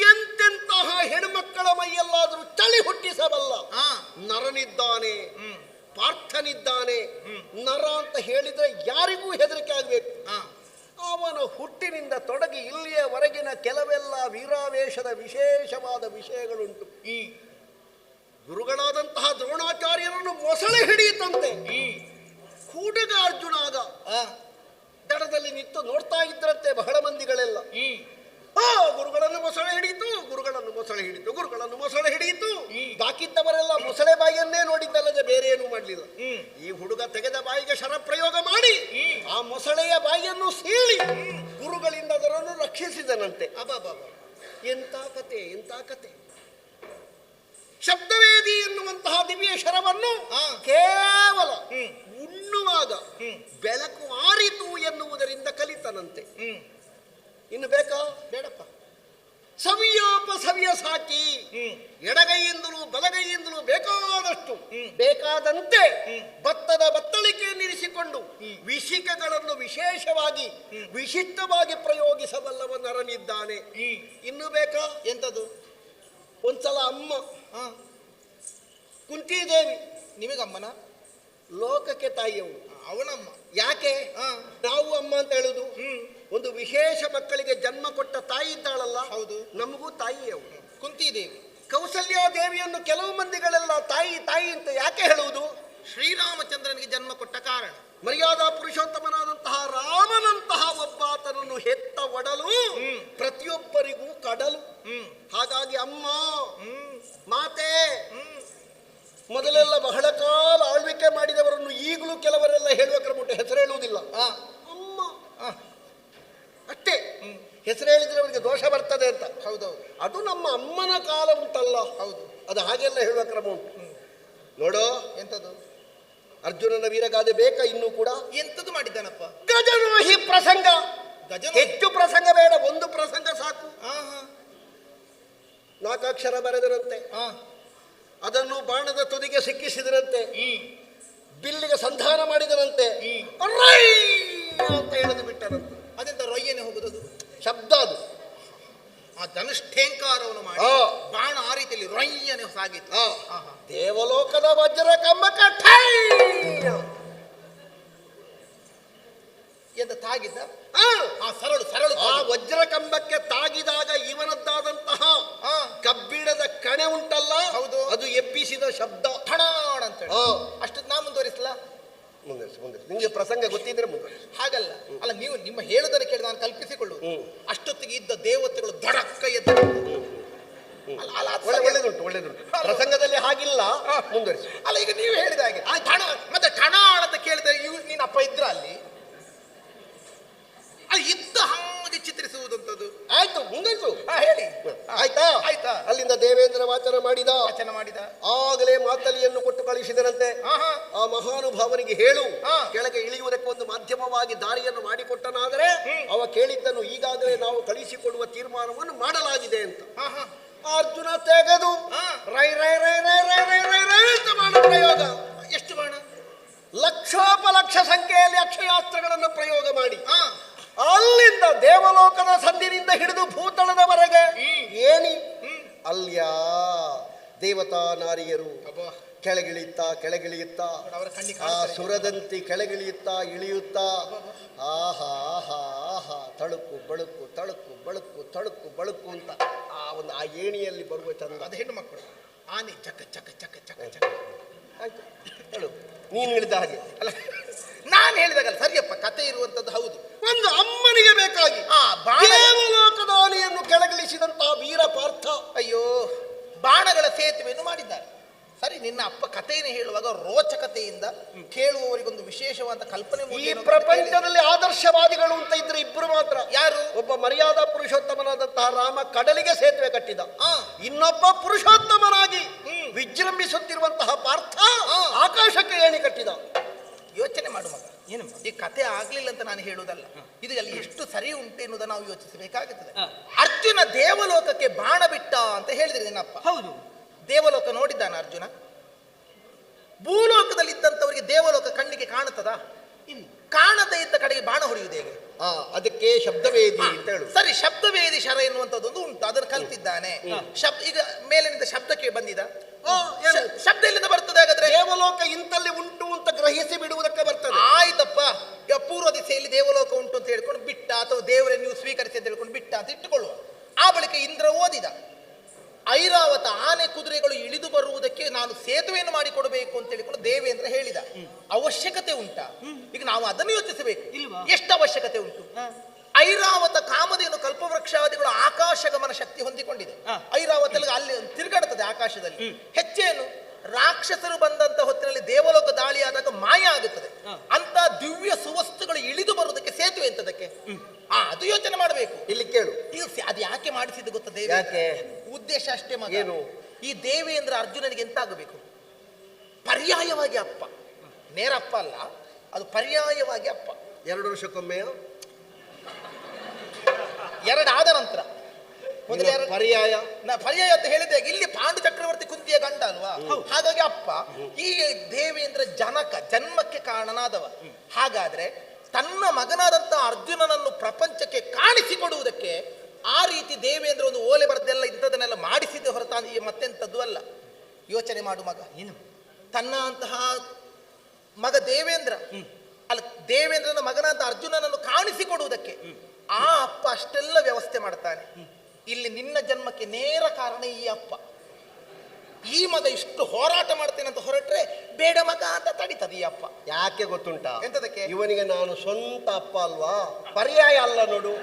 ಎಂತೆಂತಹ ಹೆಣ್ಮಕ್ಕಳ ಮೈಯಲ್ಲಾದರೂ ಚಳಿ ಹುಟ್ಟಿಸಬಲ್ಲ ನರನಿದ್ದಾನೆ, ಪಾರ್ಥನಿದ್ದಾನೆ. ನರ ಅಂತ ಹೇಳಿದ್ರೆ ಯಾರಿಗೂ ಹೆದರಿಕೆ ಆಗಬೇಕು. ಅವನ ಹುಟ್ಟಿನಿಂದ ತೊಡಗಿ ಇಲ್ಲಿಯವರೆಗಿನ ಕೆಲವೆಲ್ಲ ವೀರಾವೇಶದ ವಿಶೇಷವಾದ ವಿಷಯಗಳುಂಟು. ಈ ಗುರುಗಳಾದಂತಹ ದ್ರೋಣಾಚಾರ್ಯರನ್ನು ಮೊಸಳೆ ಹಿಡಿಯುತ್ತಂತೆ. ಕೂಡಗ ಅರ್ಜುನಾಗ ದಡದಲ್ಲಿ ನಿಂತು ನೋಡ್ತಾ ಇದ್ರಂತೆ ಬಹಳ ಮಂದಿಗಳೆಲ್ಲ. ಗುರುಗಳನ್ನು ಮೊಸಳೆ ಹಿಡಿಯಿತು, ಗುರುಗಳನ್ನು ಮೊಸಳೆ ಹಿಡಿತು, ಗುರುಗಳನ್ನು ಮೊಸಳೆ ಹಿಡಿಯಿತು. ಬಾಕಿದ್ದವರೆಲ್ಲ ಮೊಸಳೆ ಬಾಯಿಯನ್ನೇ ನೋಡಿದ್ದಲ್ಲದೆ ಬೇರೆ ಏನೂ ಮಾಡಲಿಲ್ಲ. ಈ ಹುಡುಗ ತೆಗೆದ ಬಾಯಿಗೆ ಶರಪ್ರಯೋಗ ಮಾಡಿ ಆ ಮೊಸಳೆಯ ಬಾಯಿಯನ್ನು ಸೀಳಿ ಗುರುಗಳಿಂದ ಅದರನ್ನು ರಕ್ಷಿಸಿದನಂತೆ. ಎಂತ ಕತೆ, ಎಂತ ಕತೆ! ಶಬ್ದವೇದಿ ಎನ್ನುವಂತಹ ದಿವ್ಯ ಶರವನ್ನು ಕೇವಲ ಉಣ್ಣುವಾಗ ಬೆಳಕು ಆರಿತು ಎನ್ನುವುದರಿಂದ ಕಲಿತನಂತೆ. ಇನ್ನು ಬೇಕಾ? ಬೇಡಪ್ಪ. ಸವಿಯೋಪಸವಿಯ ಸಾಕಿ ಎಡಗೈಯಿಂದಲೂ ಬಲಗೈಯಿಂದಲೂ ಬೇಕಾದಷ್ಟು ಬೇಕಾದಂತೆ ಭತ್ತದ ಬತ್ತಳಿಕೆಯನ್ನು ಇರಿಸಿಕೊಂಡು ವಿಶಿಕಗಳನ್ನು ವಿಶೇಷವಾಗಿ ವಿಶಿಷ್ಟವಾಗಿ ಪ್ರಯೋಗಿಸಬಲ್ಲವ ನರನಿದ್ದಾನೆ. ಇನ್ನು ಬೇಕಾ? ಎಂತದು? ಒಂದ್ಸಲ ಅಮ್ಮ ಕುಂತಿದೇವಿ ನಿಮಗಮ್ಮನ? ಲೋಕಕ್ಕೆ ತಾಯಿಯವು ಅವನಮ್ಮ. ಯಾಕೆ ನಾವು ಅಮ್ಮ ಅಂತ ಹೇಳುದು? ಒಂದು ವಿಶೇಷ ಮಕ್ಕಳಿಗೆ ಜನ್ಮ ಕೊಟ್ಟ ತಾಯಿ ಇದ್ದಾಳಲ್ಲ, ಹೌದು, ನಮಗೂ ತಾಯಿಯವು. ಕುಂತಿದೇವಿ. ಕೌಸಲ್ಯ ದೇವಿಯನ್ನು ಕೆಲವು ಮಂದಿಗಳೆಲ್ಲ ತಾಯಿ ತಾಯಿ ಅಂತ ಯಾಕೆ ಹೇಳುವುದು? ಶ್ರೀರಾಮಚಂದ್ರನಿಗೆ ಜನ್ಮ ಕೊಟ್ಟ ಕಾರಣ. ಮರ್ಯಾದಾ ಪುರುಷೋತ್ತಮನಾದಂತಹ ರಾಮನಂತಹ ಒಬ್ಬಾತನನ್ನು ಹೆತ್ತ ಒಡಲು ಪ್ರತಿಯೊಬ್ಬರಿಗೂ ಕಡಲು. ಹಾಗಾಗಿ ಅಮ್ಮ, ಮಾತೆ, ಮೊದಲೆಲ್ಲ ಬಹಳ ಕಾಲ ಆಳ್ವಿಕೆ ಮಾಡಿದವರನ್ನು ಈಗಲೂ ಕೆಲವರೆಲ್ಲ ಹೇಳುವ ಕ್ರಮ ಉಂಟು, ಹೆಸರು ಹೇಳುವುದಿಲ್ಲ. ಅಮ್ಮ ಅಷ್ಟೇ, ಹೆಸರು ಹೇಳಿದ್ರೆ ಅವರಿಗೆ ದೋಷ ಬರ್ತದೆ ಅಂತ. ಹೌದೌದು, ಅದು ನಮ್ಮ ಅಮ್ಮನ ಕಾಲ ಉಂಟಲ್ಲ. ಹೌದು, ಅದು ಹಾಗೆಲ್ಲ ಹೇಳುವ ಕ್ರಮ ಉಂಟು. ನೋಡೋ, ಎಂತದು? ಅರ್ಜುನನ ವೀರಗಾದೆ ಬೇಕಾ? ಇನ್ನೂ ಕೂಡ ಎಂತದು ಮಾಡಿದ್ದಾನಪ್ಪ? ಗಜನೋಹಿ ಪ್ರಸಂಗ. ಗಜನ ಹೆಚ್ಚು ಪ್ರಸಂಗ ಬೇಡ, ಒಂದು ಪ್ರಸಂಗ ಸಾಕು. 4 ಅಕ್ಷರ ಬರೆದರಂತೆ, ಅದನ್ನು ಬಾಣದ ತುದಿಗೆ ಸಿಕ್ಕಿಸಿದರಂತೆ, ಬಿಲ್ಲಿಗೆ ಸಂಧಾನ ಮಾಡಿದರಂತೆ, ರೈ ಅಂತ ಹೇಳಿದು ಬಿಟ್ಟರಂತೆ. ಅದೆಂತ ರೊಯ್ಯನೆ ಹೋಗುದದು? ಶಬ್ದ ಅದು. ಆ ಧನುಷ್ಠೇಂಕಾರವನ್ನು ಮಾಡಿ ಬಾಣ ಆ ರೀತಿಯಲ್ಲಿ ರೊಯ್ಯನೆ ಸಾಗಿತ್ತು. ದೇವಲೋಕದ ವಜ್ರ ಕಂಬಕ ಎಂತ ತಾಗಿದ್ದ? ಸರಳು ಸರಳು. ಆ ವಜ್ರ ಕಂಬಕ್ಕೆ ತಾಗಿದಾಗ ಇವನದ್ದಾದಂತಹ ಕಬ್ಬಿಣದ ಕಣೆ ಉಂಟಲ್ಲ, ಹೌದು, ಅದು ಎಬ್ಬಿಸಿದ ಶಬ್ದ ಠಣಾಣ ಅಂತ. ಅಷ್ಟು ನಾ ಮುಂದುವರಿಸಲ? ಮುಂದೆ ನಿಮಗೆ ಪ್ರಸಂಗ ಗೊತ್ತಿದ್ರೆ ಮುಂದುವರಿಸಿ. ಹಾಗಲ್ಲ, ಅಲ್ಲ, ನೀವು ನಿಮ್ಮ ಹೇಳುವುದನ್ನು ಕೇಳಿ ನಾನು ಕಲ್ಪಿಸಿಕೊಳ್ಳುವುದು. ಅಷ್ಟೊತ್ತಿಗೆ ಇದ್ದ ದೇವತೆಗಳು ದಡಕ್ಕ ಎದ್ದು. ಒಳ್ಳೆದುಂಟು, ಒಳ್ಳೆದುಂಟು. ಪ್ರಸಂಗದಲ್ಲಿ ಹಾಗಿಲ್ಲ, ಮುಂದುವರಿಸಿ. ಅಲ್ಲ, ಈಗ ನೀವು ಹೇಳಿದ ಹಾಗೆ ಮತ್ತೆ ಠಣಾಣ ಅಂತ ಕೇಳಿದ್ರೆ ನೀನ್ ಅಪ್ಪ ಇದ್ರ ಅಲ್ಲಿ ಇದ್ದ ಹಾಗೆ ಚಿತ್ರಿಸುವುದಂತದ್ದು. ಆಯ್ತು, ಮುಂದುವರಿಸು. ಹೇಳಿ. ಆಯ್ತಾ? ಆಯ್ತಾ? ಅಲ್ಲಿಂದ ದೇವೇಂದ್ರ ವಾಚನ ಮಾಡಿದ. ಆಗಲೇ ಮಾತಲಿಯನ್ನು ಕೊಟ್ಟು ಕಳಿಸಿದರಂತೆ. ಆ ಮಹಾನುಭಾವನಿಗೆ ಹೇಳು, ಕೆಳಗೆ ಇಳಿಯುವುದಕ್ಕೆ ಒಂದು ಮಾಧ್ಯಮವಾಗಿ ದಾರಿಯನ್ನು ಮಾಡಿಕೊಟ್ಟನಾದರೆ ಅವ ಕೇಳಿದ್ದನ್ನು ಈಗಾಗಲೇ ನಾವು ಕಳಿಸಿಕೊಡುವ ತೀರ್ಮಾನವನ್ನು ಮಾಡಲಾಗಿದೆ ಅಂತ. ಅರ್ಜುನ ತೆಗೆದು ರೈ ರೈ ರೈ ರೈ ರೈ ರೈ ರೈ ರೈ ಅಂತ ಮಾಡೋ ಪ್ರಯೋಗ. ಎಷ್ಟು ಬಾಣ? ಲಕ್ಷೋಪಲಕ್ಷ ಸಂಖ್ಯೆಯಲ್ಲಿ ಅಕ್ಷಯಾಸ್ತ್ರಗಳನ್ನು ಪ್ರಯೋಗ ಮಾಡಿ ಅಲ್ಲಿಂದ ದೇವಲೋಕದ ಸಂದಿನಿಂದ ಹಿಡಿದು ಭೂತಳದವರೆಗೆ ಏನಿ ಅಲ್ಯ ದೇವತಾ ನಾರಿಯರು ಕೆಳಗಿಳಿಯುತ್ತಾ ಆ ಸುರದಂತಿ ಕೆಳಗಿಳಿಯುತ್ತಾ ಇಳಿಯುತ್ತಾ ಆಹಾ ಆಹಾ ಆಹಾ ತಳುಕು ಬಳುಕು ತಳುಕು ಬಳುಕು ತಳುಕು ಬಳುಕು ಅಂತ ಆ ಏಣಿಯಲ್ಲಿ ಬರುವ ಚಂದ. ಅದು ಹೆಣ್ಣು ಮಕ್ಕಳು ಆನೆ ಚಕ ಚಕ ಚಕ ಚಕ ಚಕ. ಆಯ್ತು, ಹೇಳು. ನೀನು ಹೇಳಿದ ಹಾಗೆ ಅಲ್ಲ, ನಾನು ಹೇಳಿದಾಗಲ್ಲ, ಸರಿಯಪ್ಪ, ಕತೆ ಇರುವಂತದ್ದು ಹೌದು. ಒಂದು ಅಮ್ಮನಿಗೆ ಬೇಕಾಗಿ ದೇವಲೋಕದ ಆನೆಯನ್ನು ಕೆಳಗಿಳಿಸಿದಂತಹ ವೀರ ಪಾರ್ಥ. ಅಯ್ಯೋ, ಬಾಣಗಳ ಸೇತುವೆಯನ್ನು ಮಾಡಿದ್ದಾರೆ. ಸರಿ, ನಿನ್ನ ಅಪ್ಪ ಕಥೆಯನ್ನು ಹೇಳುವಾಗ ರೋಚಕತೆಯಿಂದ ಕೇಳುವವರಿಗೊಂದು ವಿಶೇಷವಾದ ಕಲ್ಪನೆ. ಈ ಪ್ರಪಂಚದಲ್ಲಿ ಆದರ್ಶವಾದಿಗಳು ಅಂತ ಇದ್ರೆ ಇಬ್ಬರು ಮಾತ್ರ. ಯಾರು? ಒಬ್ಬ ಮರ್ಯಾದಾ ಪುರುಷೋತ್ತಮನಾದಂತಹ ರಾಮ ಕಡಲಿಗೆ ಸೇತುವೆ ಕಟ್ಟಿದ. ಇನ್ನೊಬ್ಬ ಪುರುಷೋತ್ತಮನಾಗಿ ವಿಜೃಂಭಿಸುತ್ತಿರುವಂತಹ ಪಾರ್ಥ ಆಕಾಶಕ್ಕೆ ಏಣಿ ಕಟ್ಟಿದ. ಯೋಚನೆ ಮಾಡು ಮಗ. ಏನು ಈ ಕಥೆ ಆಗ್ಲಿಲ್ಲ ಅಂತ ನಾನು ಹೇಳುವುದಲ್ಲ, ಇದು ಅಲ್ಲಿ ಎಷ್ಟು ಸರಿ ಉಂಟು ಎನ್ನುವುದನ್ನು ನಾವು ಯೋಚಿಸಬೇಕಾಗುತ್ತದೆ. ಅರ್ಜುನ ದೇವಲೋಕಕ್ಕೆ ಬಾಣ ಬಿಟ್ಟ ಅಂತ ಹೇಳಿದ್ರಿ ನಿನ್ನಪ್ಪ. ಹೌದು, ದೇವಲೋಕ ನೋಡಿದ್ದಾನ ಅರ್ಜುನ? ಭೂಲೋಕದಲ್ಲಿ ಇದ್ದಂಥವರಿಗೆ ದೇವಲೋಕ ಕಣ್ಣಿಗೆ ಕಾಣುತ್ತದಾ? ಕಾಣದೇ ಇದ್ದ ಕಡೆಗೆ ಬಾಣ ಹೊಡೆಯುವುದು ಹೇಗೆ? ಅದಕ್ಕೆ ಶಬ್ದವೇದಿ ಅಂತ ಹೇಳು. ಸರಿ, ಶಬ್ದವೇದಿ ಶರ ಎನ್ನುವಂಥದ್ದೊಂದು ಉಂಟು, ಅದನ್ನು ಕಲ್ತಿದ್ದಾನೆ. ಈಗ ಮೇಲಿನಿಂದ ಶಬ್ದಕ್ಕೆ ಬಂದಿದ ಶಬ್ದ ಎಲ್ಲಿಂದ ಬರ್ತದೆ ಹಾಗಾದ್ರೆ? ದೇವಲೋಕ ಇಂತಲ್ಲಿ ಉಂಟು ಅಂತ ಗ್ರಹಿಸಿ ಬಿಡುವುದಕ್ಕೆ ಬರ್ತದೆ. ಆಯ್ತಪ್ಪ, ಪೂರ್ವ ದಿಸೆಯಲ್ಲಿ ದೇವಲೋಕ ಉಂಟು ಅಂತ ಹೇಳ್ಕೊಂಡು ಬಿಟ್ಟ, ಅಥವಾ ದೇವರೇ ನೀವು ಸ್ವೀಕರಿಸಿ ಅಂತ ಹೇಳ್ಕೊಂಡು ಬಿಟ್ಟ ಅಂತ ಇಟ್ಟುಕೊಳ್ಳುವ. ಆ ಬಳಿಕ ಇಂದ್ರ ಓದಿದ, ಐರಾವತ ಆನೆ ಕುದುರೆಗಳು ಇಳಿದು ಬರುವುದಕ್ಕೆ ನಾನು ಸೇತುವೆಯನ್ನು ಮಾಡಿಕೊಡಬೇಕು ಅಂತ ಹೇಳಿಕೊಂಡು ದೇವೇಂದ್ರ ಹೇಳಿದ. ಅವಶ್ಯಕತೆ ಉಂಟಾ? ಈಗ ನಾವು ಅದನ್ನು ಯೋಚಿಸಬೇಕು. ಎಷ್ಟು ಅವಶ್ಯಕತೆ ಉಂಟು? ಐರಾವತ ಕಾಮಧೇನು ಕಲ್ಪವೃಕ್ಷಾದಿಗಳು ಆಕಾಶ ಗಮನ ಶಕ್ತಿ ಹೊಂದಿಕೊಂಡಿದೆ. ಐರಾವತಲ್ಲಿ ಅಲ್ಲಿ ತಿರುಗಾಡುತ್ತದೆ ಆಕಾಶದಲ್ಲಿ. ಹೆಚ್ಚೇನು, ರಾಕ್ಷಸರು ಬಂದಂತ ಹೊತ್ತಿನಲ್ಲಿ ದೇವಲೋಕ ದಾಳಿಯಾದಾಗ ಮಾಯ ಆಗುತ್ತದೆ. ಅಂತ ದಿವ್ಯ ಸುವಸ್ತುಗಳು ಇಳಿದು ಬರುವುದಕ್ಕೆ ಸೇತುವೆ ಎಂತದಕ್ಕೆ? ಅದು ಯೋಚನೆ ಮಾಡಬೇಕು. ಇಲ್ಲಿ ಕೇಳು, ಅದು ಯಾಕೆ ಮಾಡಿಸಿದ್ದು ಗೊತ್ತಾ? ಯಾಕೆ? ಉದ್ದೇಶ ಅಷ್ಟೇ ಮಗ. ಏನು? ಈ ದೇವೇಂದ್ರ ಅರ್ಜುನನಿಗೆ ಎಂತ ಆಗಬೇಕು? ಪರ್ಯಾಯವಾಗಿ ಅಪ್ಪ, ನೇರ ಅಪ್ಪ ಅಲ್ಲ, ಅದು ಪರ್ಯಾಯವಾಗಿ ಅಪ್ಪ. 2 ವರ್ಷಕ್ಕೊಮ್ಮೆ, 2 ಆದ ನಂತರ ಮೊದಲು ಯಾರು ಪರ್ಯಾಯ ಪರ್ಯಾಯ ಅಂತ ಹೇಳಿದ್ರೆ ಇಲ್ಲಿ ಪಾಂಡು ಚಕ್ರವರ್ತಿ ಕುಂತಿಯ ಗಂಡ ಅಲ್ವಾ, ಹಾಗಾಗಿ ಅಪ್ಪ ಈ ದೇವೇಂದ್ರ ಜನಕ ಜನ್ಮಕ್ಕೆ ಕಾರಣನಾದವ. ಹಾಗಾದ್ರೆ ತನ್ನ ಮಗನಾದಂತ ಅರ್ಜುನನನ್ನು ಪ್ರಪಂಚಕ್ಕೆ ಕಾಣಿಸಿಕೊಡುವುದಕ್ಕೆ ಆ ರೀತಿ ದೇವೇಂದ್ರ ಒಂದು ಓಲೆ ಬರೆದೆಲ್ಲ ಇಂಥದನ್ನೆಲ್ಲ ಮಾಡಿಸಿದ್ದೆ ಹೊರತಾಗಿ ಮತ್ತೆಂಥದ್ದು ಅಲ್ಲ. ಯೋಚನೆ ಮಾಡು ಮಗ, ಏನು ತನ್ನ ಅಂತಹ ಮಗ ದೇವೇಂದ್ರ ಅಲ್ಲ, ದೇವೇಂದ್ರನ ಮಗನಾದ ಅರ್ಜುನನನ್ನು ಕಾಣಿಸಿಕೊಡುವುದಕ್ಕೆ ಆ ಅಪ್ಪ ಅಷ್ಟೆಲ್ಲ ವ್ಯವಸ್ಥೆ ಮಾಡ್ತಾನೆ. ಇಲ್ಲಿ ನಿನ್ನ ಜನ್ಮಕ್ಕೆ ನೇರ ಕಾರಣ ಈ ಅಪ್ಪ. ಈ ಮಗ ಇಷ್ಟು ಹೋರಾಟ ಮಾಡ್ತೇನೆ ಅಂತ ಹೊರಟ್ರೆ ಬೇಡ ಮಗ ಅಂತ ತಡಿತದೆ ಈ ಅಪ್ಪ. ಯಾಕೆ ಗೊತ್ತುಂಟಾ? ಎಂತದಕ್ಕೆ? ಇವನಿಗೆ ನಾನು ಸ್ವಂತ ಅಪ್ಪ ಅಲ್ವಾ, ಪರ್ಯಾಯ ಅಲ್ಲ ನೋಡು.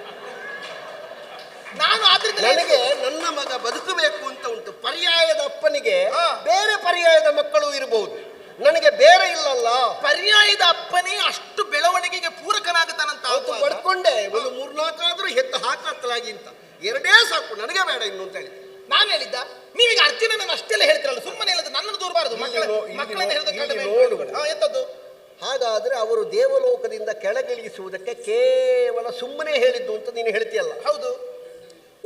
ನಾನು ಆದ್ರಿಂದ ನನಗೆ ನನ್ನ ಮಗ ಬದುಕಬೇಕು ಅಂತ ಉಂಟು. ಪರ್ಯಾಯದ ಅಪ್ಪನಿಗೆ ಹಾ. ಬೇರೆ ಪರ್ಯಾಯದ ಮಕ್ಕಳು ಇರಬಹುದು, ನನಗೆ ಬೇರೆ ಇಲ್ಲಲ್ಲ. ಪರ್ಯಾಯದ ಅಪ್ಪನೇ ಅಷ್ಟು ಬೆಳವಣಿಗೆಗೆ ಪೂರಕನಾಗುತ್ತಾನಂತ ಅವತ್ತು ಪಡ್ಕೊಂಡೆ ಒಂದು 3-4 ಆದ್ರೂ ಹೆತ್ತು ಹಾಕತ್ತಲಾಗಿ ಅಂತ, 2 ಸಾಕು, ನನಗೆ ಬೇಡ ಇನ್ನು ಅಂತ ಹೇಳಿ ನಾನು ಹೇಳಿದ್ದ. ನೀವೀಗ ಅರ್ಜುನನ ಅಷ್ಟೆಲ್ಲ ಹೇಳ್ತಿರಲ್ಲ, ಸುಮ್ಮನೆ ಹೇಳೋದು ನನ್ನನ್ನು ದೂರಬಾರದು. ಮಕ್ಕಳನ್ನ ನೋಡು. ಎಂತದ್ದು? ಹಾಗಾದ್ರೆ ಅವರು ದೇವಲೋಕದಿಂದ ಕೆಳಗಿಳಿಸುವುದಕ್ಕೆ ಕೇವಲ ಸುಮ್ಮನೆ ಹೇಳಿದ್ದು ಅಂತ ನೀನು ಹೇಳ್ತೀಯಲ್ಲ. ಹೌದು.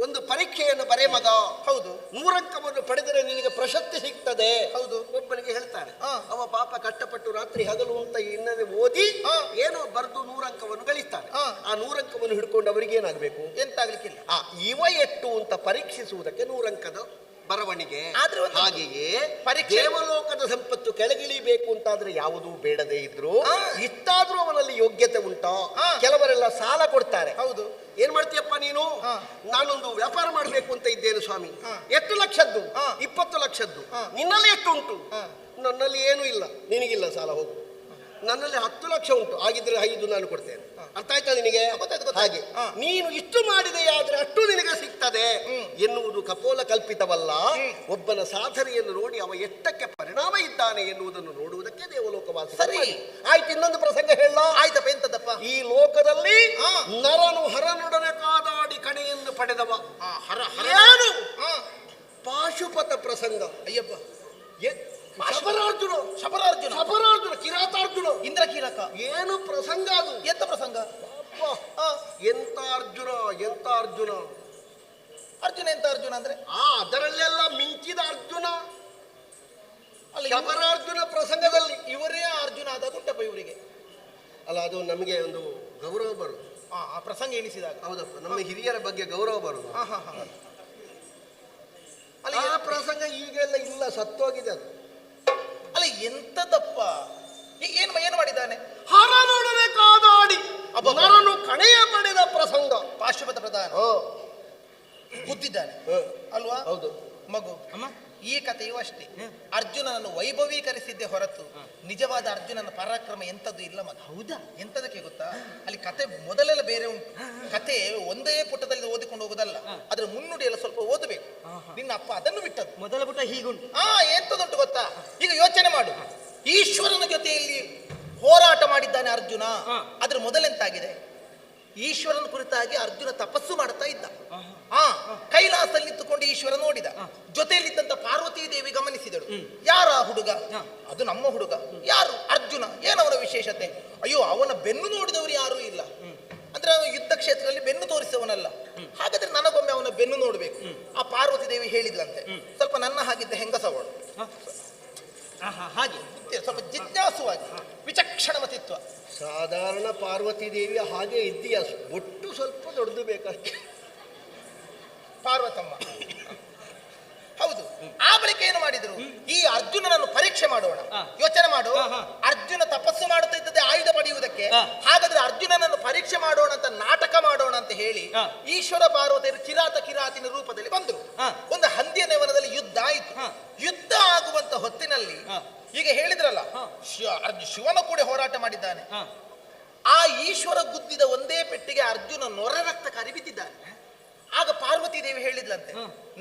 ಒಂದು ಪರೀಕ್ಷೆಯನ್ನು ಬರೆ ಮಗ, ಹೌದು, 100 ಅಂಕವನ್ನು ಪಡೆದರೆ ನಿನಗೆ ಪ್ರಶಸ್ತಿ ಸಿಗ್ತದೆ. ಹೌದು. ಒಬ್ಬನಿಗೆ ಹೇಳ್ತಾರೆ, ಹಾ. ಅವ ಪಾಪ ಕಷ್ಟಪಟ್ಟು ರಾತ್ರಿ ಹಗಲು ಅಂತ ಇನ್ನದೇ ಓದಿ ಹಾ. ಏನೋ ಬರೆದು 100 ಅಂಕವನ್ನು ಗಳಿಸ್ತಾನೆ. ಹಾ. ಆ 100 ಅಂಕವನ್ನು ಹಿಡ್ಕೊಂಡು ಅವರಿಗೆ ಏನಾಗಬೇಕು? ಎಂತಾಗ್ಲಿಕ್ಕಿಲ್ಲ. ಇವ ಎಷ್ಟು ಅಂತ ಪರೀಕ್ಷಿಸುವುದಕ್ಕೆ 100 ಅಂಕದ ಬರವಣಿಗೆ. ಆದ್ರೆ ಒಂದು ಹಾಗೆಯೇ ಪರೀಕ್ಷೆ- ದೇವಲೋಕದ ಸಂಪತ್ತು ಕೆಳಗಿಳಿಬೇಕು ಅಂತಾದ್ರೆ ಯಾವುದೂ ಬೇಡದೇ ಇದ್ರು ಹಾ. ಇತ್ತಾದ್ರೂ ಅವನಲ್ಲಿ ಯೋಗ್ಯತೆ ಉಂಟಾ? ಹಾ. ಕೆಲವರೆಲ್ಲ ಸಾಲ ಕೊಡ್ತಾರೆ. ಹೌದು. ಏನ್ ಮಾಡ್ತೀಯಪ್ಪ ನೀನು? ಹಾ. ನಾನೊಂದು ವ್ಯಾಪಾರ ಮಾಡಬೇಕು ಅಂತ ಇದ್ದೇನೆ ಸ್ವಾಮಿ. ಹಾ. 8 ಲಕ್ಷದ್ದು, ಹಾ. 20 ಲಕ್ಷದ್ದು. ಹಾ. ನಿನ್ನಲ್ಲಿ ಎಷ್ಟು ಉಂಟು? ಹಾ. ನನ್ನಲ್ಲಿ ಏನೂ ಇಲ್ಲ. ನಿನಗಿಲ್ಲ ಸಾಲ, ಹೋಗು. ನನ್ನಲ್ಲಿ 10 ಲಕ್ಷ ಉಂಟು, ಆಗಿದ್ರೆ 5 ನಾನು ಕೊಡ್ತೇನೆ. ಅರ್ಥ ಆಯ್ತಾ ನಿನಗೆ? ಗೊತ್ತಾಯ್ತು. ಹಾಗೆ ಹಾ. ನೀನು ಇಷ್ಟು ಮಾಡಿದೆಯಾದ್ರೆ ಅಷ್ಟು ನಿನಗೆ ಸಿಗ್ತದೆ ಎನ್ನುವುದು ಕಪೋಲ ಕಲ್ಪಿತವಲ್ಲ. ಒಬ್ಬನ ಸಾಧನೆಯನ್ನು ನೋಡಿ ಅವ ಎಷ್ಟಕ್ಕೆ ಪರಿಣಾಮ ಇದ್ದಾನೆ ಎನ್ನುವುದನ್ನು ನೋಡುವುದಕ್ಕೆ ದೇವಲೋಕವಾಸಿ. ಸರಿ. ಆಯ್ತು, ಇನ್ನೊಂದು ಪ್ರಸಂಗ ಹೇಳ. ಆಯ್ತಪ್ಪ, ಎಂತದಪ್ಪ? ಈ ಲೋಕದಲ್ಲಿ ಹಾ. ನರನು ಹರನೊಡನೆ ಕಾದಾಡಿ ಕಣೆಯನ್ನು ಪಡೆದವ ಹರ ಏನು? ಹಾ. ಪಾಶುಪತ ಪ್ರಸಂಗ. ಅಯ್ಯಪ್ಪ, ಶಬರಾರ್ಜುನ, ಶಬರಾರ್ಜುನ, ಕಿರಾತಾರ್ಜುನ, ಇಂದ್ರ ಕೀಲಕ. ಏನು ಪ್ರಸಂಗ ಅದು? ಎಂತ ಪ್ರಸಂಗ? ಅಬ್ಬಾ, ಎಂತ ಅರ್ಜುನ, ಎಂತ ಅರ್ಜುನ. ಅರ್ಜುನ ಎಂತ ಅರ್ಜುನ ಅಂದ್ರೆ? ಅದರಲ್ಲೆಲ್ಲ ಮಿಂಚಿದ ಅರ್ಜುನ. ಅಲ್ಲ, ಶಬರಾರ್ಜುನ ಪ್ರಸಂಗದಲ್ಲಿ ಇವರೇ ಅರ್ಜುನ ಆದದುಂಟಪ್ಪ ಇವರಿಗೆ. ಅಲ್ಲ, ಅದು ನಮಗೆ ಒಂದು ಗೌರವ ಬರುದು. ಆ ಪ್ರಸಂಗ ಎಣಿಸಿದಾಗ. ಹೌದಪ್ಪ, ನಮ್ಮ ಹಿರಿಯರ ಬಗ್ಗೆ ಗೌರವ ಬರುದು. ಹಾ ಹಾ ಹಾ. ಅಲ್ಲ, ಆ ಪ್ರಸಂಗ ಈಗೆಲ್ಲ ಇಲ್ಲ, ಸತ್ತೋಗಿದೆ ಅದು. ಅಲ್ಲ ಎಂತದಪ್ಪ? ಏನು ಮಾಡಿದ್ದಾನೆ? ಹರನೊಡನೆ ಕಾದಾಡಿ ನರನು ಕಣೆಯ ಪಡೆದ ಪ್ರಸಂಗ. ಪಾಶುಪತ ಪ್ರಧಾನ ಗುದ್ದಿದ್ದಾನೆ ಅಲ್ವಾ? ಹೌದು. ಮಗು, ಈ ಕಥೆಯೂ ಅಷ್ಟೇ. ಅರ್ಜುನನನ್ನು ವೈಭವೀಕರಿಸಿದ್ದೇ ಹೊರತು ನಿಜವಾದ ಅರ್ಜುನನ ಪರಾಕ್ರಮ ಎಂತದ್ದು ಇಲ್ಲ ಮಗ. ಹೌದಾ? ಎಂತದಕ್ಕೆ ಗೊತ್ತಾ? ಅಲ್ಲಿ ಕತೆ ಮೊದಲೆಲ್ಲ ಬೇರೆ ಉಂಟು. ಕತೆ ಒಂದೇ ಪುಟದಲ್ಲಿ ಓದಿಕೊಂಡು ಹೋಗುದಲ್ಲ, ಅದ್ರ ಮುನ್ನುಡಿ ಎಲ್ಲ ಸ್ವಲ್ಪ ಓದಬೇಕು. ನಿನ್ನ ಅಪ್ಪ ಅದನ್ನು ಬಿಟ್ಟದ್ದು. ಮೊದಲ ಪುಟ ಹೀಗುಂಟು. ಎಂತದುಂಟು ಗೊತ್ತಾ? ಈಗ ಯೋಚನೆ ಮಾಡು. ಈಶ್ವರನ ಜೊತೆಯಲ್ಲಿ ಹೋರಾಟ ಮಾಡಿದ್ದಾನೆ ಅರ್ಜುನ. ಅದ್ರ ಮೊದಲೆಂತಾಗಿದೆ? ಈಶ್ವರನ ಕುರಿತಾಗಿ ಅರ್ಜುನ ತಪಸ್ಸು ಮಾಡ್ತಾ ಇದ್ದ. ಕೈಲಾಸದಲ್ಲಿ ನಿಂತುಕೊಂಡು ಈಶ್ವರ ನೋಡಿದ. ಜೊತೆಯಲ್ಲಿದ್ದಂತ ಪಾರ್ವತೀ ದೇವಿ ಗಮನಿಸಿದಳು. ಯಾರ ಹುಡುಗ? ಅದು ನಮ್ಮ ಹುಡುಗ. ಯಾರು? ಅರ್ಜುನ. ಏನವನ ವಿಶೇಷತೆ? ಅಯ್ಯೋ, ಅವನ ಬೆನ್ನು ನೋಡಿದವರು ಯಾರೂ ಇಲ್ಲ. ಅಂದ್ರೆ ಅವನು ಯುದ್ಧ ಕ್ಷೇತ್ರದಲ್ಲಿ ಬೆನ್ನು ತೋರಿಸವನಲ್ಲ. ಹಾಗಾದ್ರೆ ನನಗೊಮ್ಮೆ ಅವನ ಬೆನ್ನು ನೋಡ್ಬೇಕು. ಆ ಪಾರ್ವತಿ ದೇವಿ ಹೇಳಿದ್ಲಂತೆ, ಸ್ವಲ್ಪ ನನ್ನ ಹಾಗಿದ್ದ ಹೆಂಗಸವಳು. ಹಾಗೆ ಸ್ವಲ್ಪ ಜಿಜ್ಞಾಸುವಾಗಿ, ವಿಚಕ್ಷಣಮತಿತ್ವ. ಸಾಧಾರಣ ಪಾರ್ವತಿ ದೇವಿ ಹಾಗೆ ಇದ್ದೀಯ, ಒಟ್ಟು ಸ್ವಲ್ಪ ದೊಡ್ಡದು ಬೇಕಷ್ಟೇ. ಪಾರ್ವತಮ್ಮ. ಹೌದು. ಆ ಬಳಿಕ ಏನು ಮಾಡಿದ್ರು? ಈ ಅರ್ಜುನನನ್ನು ಪರೀಕ್ಷೆ ಮಾಡೋಣ. ಯೋಚನೆ ಮಾಡು. ಅರ್ಜುನ ತಪಸ್ಸು ಮಾಡುತ್ತಿದ್ದದೆ ಆಯುಧ ಪಡೆಯುವುದಕ್ಕೆ. ಹಾಗಾದ್ರೆ ಅರ್ಜುನನನ್ನು ಪರೀಕ್ಷೆ ಮಾಡೋಣ ಅಂತ ನಾಟಕ ಮಾಡೋಣ ಅಂತ ಹೇಳಿ ಈಶ್ವರ ಪಾರ್ವತಿಯರು ಕಿರಾತಿನ ರೂಪದಲ್ಲಿ ಬಂದ್ರು. ಒಂದು ಹಂದಿಯ ನೆವನದಲ್ಲಿ ಯುದ್ಧ ಆಯಿತು. ಯುದ್ಧ ಆಗುವಂತ ಹೊತ್ತಿನಲ್ಲಿ ಈಗ ಹೇಳಿದ್ರಲ್ಲ, ಶಿವನ ಕೂಡ ಹೋರಾಟ ಮಾಡಿದ್ದಾನೆ. ಆ ಈಶ್ವರ ಗುದ್ದಿದ ಒಂದೇ ಪೆಟ್ಟಿಗೆ ಅರ್ಜುನ ನೊರೆ ರಕ್ತ ಕರಿಬಿದ್ದಿದ್ದಾನೆ. ಆಗ ಪಾರ್ವತಿ ದೇವಿ ಹೇಳಿದ್ಲಂತೆ,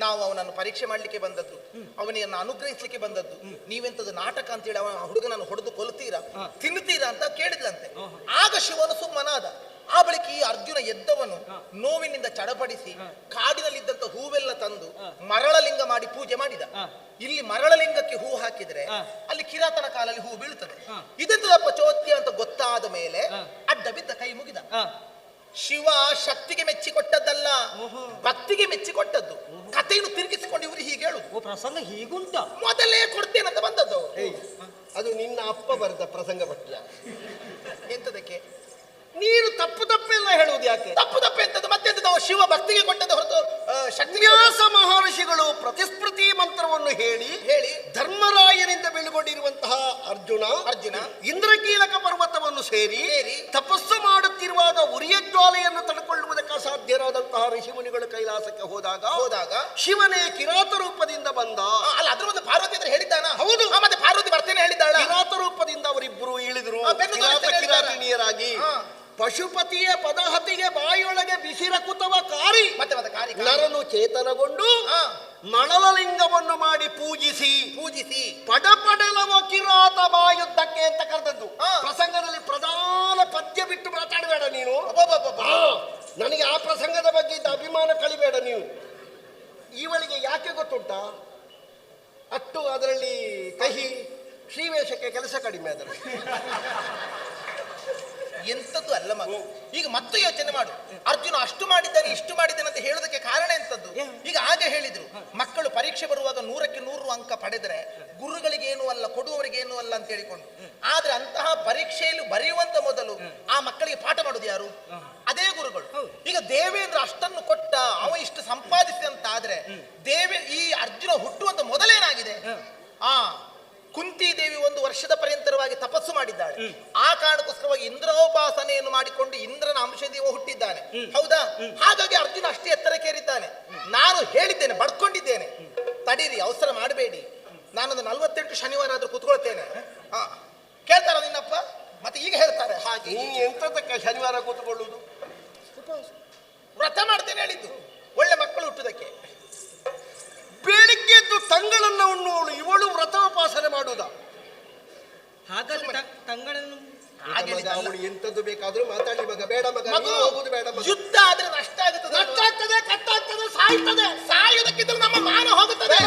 ನಾವು ಅವನನ್ನು ಪರೀಕ್ಷೆ ಮಾಡ್ಲಿಕ್ಕೆ ಬಂದದ್ದು, ಅವನಿಯನ್ನು ಅನುಗ್ರಹಿಸ್ಲಿಕ್ಕೆ ಬಂದದ್ದು. ನೀವೆಂತದ್ದು ನಾಟಕ ಅಂತೇಳಿ ಅವನ ಹುಡುಗನನ್ನು ಹೊಡೆದು ಕೊಲ್ತೀರಾ, ತಿನ್ನುತ್ತೀರಾ ಅಂತ ಕೇಳಿದ್ಲಂತೆ. ಆಗ ಶಿವನು ಸುಮ್ಮನಾದ. ಆ ಬಳಿಕ ಈ ಅರ್ಜುನ ಎದ್ದವನು ನೋವಿನಿಂದ ಚಡಪಡಿಸಿ ಕಾಡಿನಲ್ಲಿದ್ದಂತ ಹೂವೆಲ್ಲ ತಂದು ಮರಳಲಿಂಗ ಮಾಡಿ ಪೂಜೆ ಮಾಡಿದ. ಇಲ್ಲಿ ಮರಳಲಿಂಗಕ್ಕೆ ಹೂ ಹಾಕಿದ್ರೆ ಅಲ್ಲಿ ಕಿರಾತನ ಕಾಲಲ್ಲಿ ಹೂ ಬೀಳ್ತದೆ. ಇದೆಂತದಪ್ಪ ಚೋದ್ಯ ಅಂತ ಗೊತ್ತಾದ ಮೇಲೆ ಅಡ್ಡ ಬಿದ್ದ, ಕೈ ಮುಗಿದ. ಶಿವ ಶಕ್ತಿಗೆ ಮೆಚ್ಚಿಕೊಟ್ಟದ್ದಲ್ಲ, ಭಕ್ತಿಗೆ ಮೆಚ್ಚಿಕೊಟ್ಟದ್ದು. ಕಥೆಯನ್ನು ತಿರುಗಿಸಿಕೊಂಡು ಇವರು ಹೀಗೆ ಹೇಳು. ಓ ಪ್ರಸಂಗ ಹೀಗುಂಟ. ಮೊದಲೇ ಕೊಡ್ತೇನಂತ ಬಂದದ್ದು. ಅದು ನಿನ್ನ ಅಪ್ಪ ಬರೆದ ಪ್ರಸಂಗ ಪಠ್ಯ. ಎಂತದಕ್ಕೆ ನೀನು ತಪ್ಪೆಲ್ಲ ಹೇಳುವುದು ಯಾಕೆ? ತಪ್ಪು ಎಂತದ್ದು ಮತ್ತೆಂತ? ನಾವು ಶಿವ ಭಕ್ತಿಗೆ ಕೊಟ್ಟದ್ದು ಹೊರತು ಶಕ್ತಿಗೆ ವ್ಯಾಸ ಮಹರ್ಷಿಗಳು ಪ್ರತಿಸ್ಮೃತಿ ಮಂತ್ರವನ್ನು ಹೇಳಿ ಧರ್ಮರಾಯನಿಂದ ಬೆಳೆಗೊಂಡಿರುವಂತಹ ಅರ್ಜುನ ಇಂದ್ರಕೀಲಕ ಪರ್ವತವನ್ನು ಸೇರಿ ತಪಸ್ಸು ಮಾಡುತ್ತಿರುವಾಗ ಉರಿಯ ಜ್ವಾಲೆಯನ್ನು ತಡೆಕೊಳ್ಳುವುದಕ್ಕೆ ಅಸಾಧ್ಯರಾದಂತಹ ಋಷಿಮುನಿಗಳು ಕೈಲಾಸಕ್ಕೆ ಹೋದಾಗ ಶಿವನೇ ಕಿರಾತ ರೂಪದಿಂದ ಬಂದ. ಅಲ್ಲ, ಅದ್ರ ಒಂದು ಪಾರ್ವತಿ ಅಂದ್ರೆ ಹೇಳಿದ್ದಾನ? ಹೌದು. ಮತ್ತೆ ಪಾರ್ವತಿ ಬರ್ತೇನೆ ಹೇಳಿದ್ದಾಳ. ಕಿರಾತ ರೂಪದಿಂದ ಅವರಿಬ್ಬರು ಇಳಿದ್ರು ಕಿರಾತಿಣಿಯರಾಗಿ. ಪಶುಪತಿಯ ಪದಹತಿಗೆ ಬಾಯೊಳಗೆ ಬಿಸಿರಕುತವ ಕಾರಿ ಮತ್ತೆ ನರನು ಚೇತನಗೊಂಡು ಮಳಲಲಿಂಗವನ್ನು ಮಾಡಿ ಪೂಜಿಸಿ ಪಡಪಡಲವ ಕಿರಾತ ಬಾಯುದ್ದಕ್ಕೆ ಅಂತ ಕರೆದದ್ದು. ಪ್ರಸಂಗದಲ್ಲಿ ಪ್ರಧಾನ ಪದ್ಯ ಬಿಟ್ಟು ಮಾತಾಡಬೇಡ ನೀನು. ನನಗೆ ಆ ಪ್ರಸಂಗದ ಬಗ್ಗೆ ಇದ್ದ ಅಭಿಮಾನ ಕಳಿಬೇಡ ನೀವು. ಇವಳಿಗೆ ಯಾಕೆ ಗೊತ್ತುಂಟ? ಅಟ್ಟು ಅದರಲ್ಲಿ ಕಹಿ, ಶ್ರೀವೇಶಕ್ಕೆ ಕೆಲಸ ಕಡಿಮೆ ಅದರ. ಎಂತದ್ದು ಅಲ್ಲ ಮಗ. ಈಗ ಮತ್ತೆ ಯೋಚನೆ ಮಾಡು. ಅರ್ಜುನ ಅಷ್ಟು ಮಾಡಿದ್ದಾನೆ ಇಷ್ಟು ಮಾಡಿದ್ದಾನೆ ಅಂತ ಹೇಳೋದಕ್ಕೆ ಕಾರಣ ಎಂತದ್ದು? ಈಗ ಆಗ ಹೇಳಿದ್ರು ಮಕ್ಕಳು ಪರೀಕ್ಷೆ ಬರುವಾಗ 100ಕ್ಕೆ 100 ಅಂಕ ಪಡೆದರೆ ಗುರುಗಳಿಗೇನು ಅಲ್ಲ, ಕೊಡುವವರಿಗೇನು ಅಲ್ಲ ಅಂತ ಹೇಳಿಕೊಂಡು. ಆದ್ರೆ ಅಂತಹ ಪರೀಕ್ಷೆಯಲ್ಲಿ ಬರೆಯುವಂತ ಮೊದಲು ಆ ಮಕ್ಕಳಿಗೆ ಪಾಠ ಮಾಡೋದು ಯಾರು? ಅದೇ ಗುರುಗಳು. ಈಗ ದೇವೇಂದ್ರ ಅಷ್ಟನ್ನು ಕೊಟ್ಟ, ಅವ ಇಷ್ಟು ಸಂಪಾದಿಸಿದಂತ ಆದ್ರೆ ಈ ಅರ್ಜುನ ಹುಟ್ಟುವಂತ ಮೊದಲೇನಾಗಿದೆ? ಕುಂತಿ ದೇವಿ 1 ವರ್ಷದ ಪರ್ಯಂತರವಾಗಿ ತಪಸ್ಸು ಮಾಡಿದ್ದಾಳೆ. ಆ ಕಾರಣಕ್ಕೋಸ್ಕರವಾಗಿ ಇಂದ್ರೋಪಾಸನೆಯನ್ನು ಮಾಡಿಕೊಂಡು ಇಂದ್ರನ ಅಂಶದೇವ ಹುಟ್ಟಿದ್ದಾನೆ. ಹೌದಾ? ಹಾಗಾಗಿ ಅರ್ಜುನ ಅಷ್ಟೇ ಎತ್ತರಕ್ಕೇರಿದ್ದಾನೆ. ನಾನು ಹೇಳಿದ್ದೇನೆ, ಬಡ್ಕೊಂಡಿದ್ದೇನೆ, ತಡೀರಿ, ಅವಸರ ಮಾಡಬೇಡಿ, ನಾನೊಂದು 48 ಶನಿವಾರ ಆದ್ರೂ ಕೂತ್ಕೊಳ್ತೇನೆ. ಕೇಳ್ತಾರ ನಿನ್ನಪ್ಪ? ಮತ್ತೆ ಈಗ ಹೇಳ್ತಾರೆ ಹಾಗೆ. ಎಂತದಕ್ಕೆ ಶನಿವಾರ ಕೂತ್ಕೊಳ್ಳುವುದು? ವ್ರತ ಮಾಡ್ತೇನೆ ಹೇಳಿದ್ದು, ಒಳ್ಳೆ ಮಕ್ಕಳು ಹುಟ್ಟುದಕ್ಕೆ. ಬೆಳಿಗ್ಗೆದ್ದು ತಂಗಳನ್ನ ಉಣ್ಣುವಳು ಇವಳು ವ್ರತೋಪಾಸನೆ ಮಾಡುವುದ? ಹಾಗಾದ್ರೆ ತಂಗಳನ್ನು ಅವಳು ಎಂತದ್ದು ಬೇಕಾದ್ರೂ ಮಾತಾಡಿ ಮಗ. ಬೇಡ ಮಗ, ಹೋಗುದು ಬೇಡ ಮಗ. ಯುದ್ಧ ಆದ್ರೆ ನಷ್ಟ ಆಗುತ್ತದೆ, ಕಟ್ಟಾಗ್ತದೆ, ಸಾಯ್ತದೆ. ಸಾಯುವುದಕ್ಕಿಂತಲೂ ನಮ್ಮ ಮಾನ ಹೋಗುತ್ತದೆ.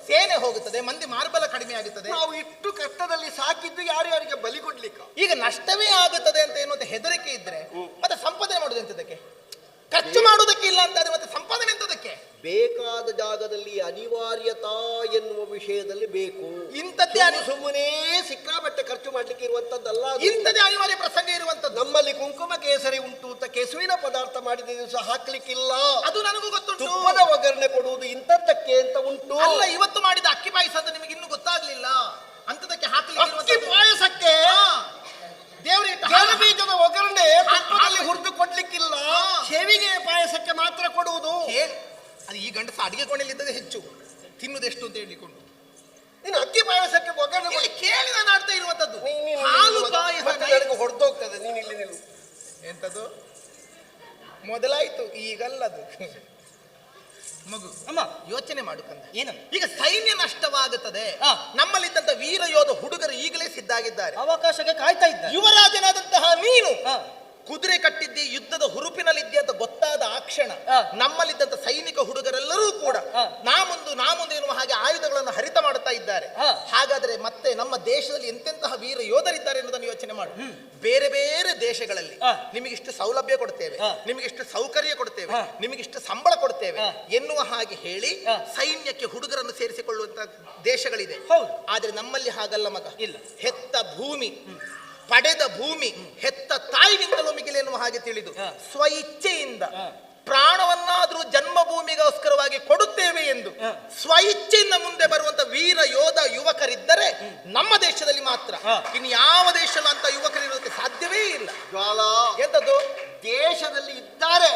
ಸೇನೆ ಹೋಗುತ್ತದೆ, ಮಂದಿ ಮಾರ್ಬಲ ಕಡಿಮೆ ಆಗುತ್ತದೆ. ನಾವು ಇಟ್ಟು ಕಷ್ಟದಲ್ಲಿ ಸಾಕಿದ್ದು ಯಾರ್ಯಾರಿಗೆ ಬಲಿ ಕೊಡ್ಲಿಕ್ಕೆ. ಈಗ ನಷ್ಟವೇ ಆಗುತ್ತದೆ ಅಂತ ಎನ್ನುವಂತ ಹೆದರಿಕೆ ಇದ್ರೆ ಮತ್ತೆ ಸಂಪಾದನೆ ಮಾಡುದು ಎಂತದಕ್ಕೆ? ಖರ್ಚು ಮಾಡುವುದಕ್ಕೆ ಇಲ್ಲ ಅಂತ ಮತ್ತೆ ಸಂಪಾದನೆ ಎಂತದಕ್ಕೆ? ಬೇಕಾದ ಜಾಗದಲ್ಲಿ ಅನಿವಾರ್ಯತಾ ಎನ್ನುವ ವಿಷಯದಲ್ಲಿ ಬೇಕು. ಇಂಥದ್ದೇ ಸುಮ್ಮನೆ ಸಿಕ್ಕಾಪಟ್ಟೆ ಖರ್ಚು ಮಾಡ್ಲಿಕ್ಕೆ ಇರುವಂತದ್ದಲ್ಲ. ಇಂಥದ್ದೇ ಅನಿವಾರ್ಯ ಪ್ರಸಂಗ ಇರುವಂತದ್ದು. ನಮ್ಮಲ್ಲಿ ಕುಂಕುಮ ಕೇಸರಿ ಉಂಟು ಅಂತ ಕೆಸುವಿನ ಪದಾರ್ಥ ಮಾಡಿದ ದಿವಸ ಹಾಕ್ಲಿಕ್ಕಿಲ್ಲ. ಅದು ನನಗೂ ಗೊತ್ತುಂಟು. ತುಪ್ಪದ ಒಗ್ಗರಣೆ ಕೊಡುವುದು ಇಂಥದ್ದಕ್ಕೆ ಅಂತ ಉಂಟು. ಅಲ್ಲ, ಇವತ್ತು ಮಾಡಿದ ಅಕ್ಕಿ ಪಾಯಸ ಅಂತ ನಿಮಗೆ ಇನ್ನೂ ಗೊತ್ತಾಗ್ಲಿಲ್ಲ. ಅಂತದಕ್ಕೆ ಹಾಕ್ಲಿಕ್ಕೆ ಅಕ್ಕಿ ಪಾಯಸಕ್ಕೆ ದೇವರಿಗೆ ಬೀಜದ ಒಗ್ಗರಣೆ ತುಪ್ಪದಲ್ಲಿ ಹುರಿದು ಕೊಡ್ಲಿಕ್ಕಿಲ್ಲ. ಶೇವಿಗೆ ಪಾಯಸಕ್ಕೆ ಮಾತ್ರ ಕೊಡುವುದು. ಅದು ಈ ಗಂಡಸ ಅಡಿಗೆ ಕೋಣೆಯಲ್ಲಿದ್ದದೆ ಹೆಚ್ಚು, ತಿನ್ನುದೆಷ್ಟು ಅಂತ ಹೇಳಿಕೊಂಡು ನೀನು ಅಕ್ಕಿ ಪಾಯಸಕ್ಕೆ ಒಗ್ಗರಣೆ ಕೇಳಿ ನಾನು ಆಡ್ತಾ ಇರುವಂತದ್ದು. ಹಾಲು ಪಾಯಸ ಹೊಡೆದೋಗ್ತದೆ. ನೀನು ಇಲ್ಲಿ ನಿಲ್ಲು. ಎಂತದ್ದು ಮೊದಲಾಯ್ತು, ಈಗಲ್ಲದು. ಮಗು ಅಮ್ಮ ಯೋಚನೆ ಮಾಡು ಕಂದ. ಏನಮ್ಮ? ಈಗ ಸೈನ್ಯ ನಷ್ಟವಾಗುತ್ತದೆ, ಆ. ನಮ್ಮಲ್ಲಿದ್ದಂತ ವೀರ ಯೋಧ ಹುಡುಗರು ಈಗಲೇ ಸಿದ್ಧಾಗಿದ್ದಾರೆ. ಅವಕಾಶಕ್ಕೆ ಕಾಯ್ತಾ ಇದ್ದ ಯುವರಾಜನಾದಂತಹ ನೀನು ಕುದುರೆ ಕಟ್ಟಿದ್ದಿ, ಯುದ್ಧದ ಹುರುಪಿನಲ್ಲಿದ್ದೆ ಅಂತ ಗೊತ್ತಾದ ಆ ಕ್ಷಣ ನಮ್ಮಲ್ಲಿದ್ದಂತ ಸೈನಿಕ ಹುಡುಗರೆಲ್ಲರೂ ಕೂಡ ನಾ ಮುಂದೆ ಎನ್ನುವ ಹಾಗೆ ಆಯುಧಗಳನ್ನು ಹರಿತ ಮಾಡುತ್ತಾ ಇದ್ದಾರೆ. ಹಾಗಾದ್ರೆ ಮತ್ತೆ ನಮ್ಮ ದೇಶದಲ್ಲಿ ಎಂತೆಂತಹ ವೀರ ಯೋಧರಿದ್ದಾರೆ ಎನ್ನುವುದನ್ನು ಯೋಚನೆ ಮಾಡು. ಬೇರೆ ಬೇರೆ ದೇಶಗಳಲ್ಲಿ ನಿಮಗಿಷ್ಟು ಸೌಲಭ್ಯ ಕೊಡ್ತೇವೆ, ನಿಮಗಿಷ್ಟು ಸೌಕರ್ಯ ಕೊಡ್ತೇವೆ, ನಿಮಗಿಷ್ಟು ಸಂಬಳ ಕೊಡ್ತೇವೆ ಎನ್ನುವ ಹಾಗೆ ಹೇಳಿ ಸೈನ್ಯಕ್ಕೆ ಹುಡುಗರನ್ನು ಸೇರಿಸಿಕೊಳ್ಳುವಂತ ದೇಶಗಳಿದೆ. ಆದ್ರೆ ನಮ್ಮಲ್ಲಿ ಹಾಗಲ್ಲ ಮಗ. ಇಲ್ಲ. ಹೆತ್ತ ಭೂಮಿ, ಪಡೆದ ಭೂಮಿ, ಹೆತ್ತ ತಾಯಿಗಿಂತಲೂ ಮಿಗಿಲು ಎನ್ನುವ ಹಾಗೆ ತಿಳಿದು ಸ್ವ ಇಚ್ಛೆಯಿಂದ ಪ್ರಾಣವನ್ನಾದ್ರೂ ಜನ್ಮಭೂಮಿಗೋಸ್ಕರವಾಗಿ ಕೊಡುತ್ತೇವೆ ಎಂದು ಸ್ವ ಇಚ್ಛೆಯಿಂದ ಮುಂದೆ ಬರುವಂತ ವೀರ ಯೋಧ ಯುವಕರಿದ್ದರೆ ನಮ್ಮ ದೇಶದಲ್ಲಿ ಮಾತ್ರ. ಇನ್ನು ಯಾವ ದೇಶದಲ್ಲೂ ಅಂತ ಯುವಕರಿರೋದಕ್ಕೆ ಸಾಧ್ಯವೇ ಇಲ್ಲ. ಜ್ವಾಲಾ, ಎಂತದ್ದು? ದೇಶದಲ್ಲಿ ಇದ್ದಾರೆ.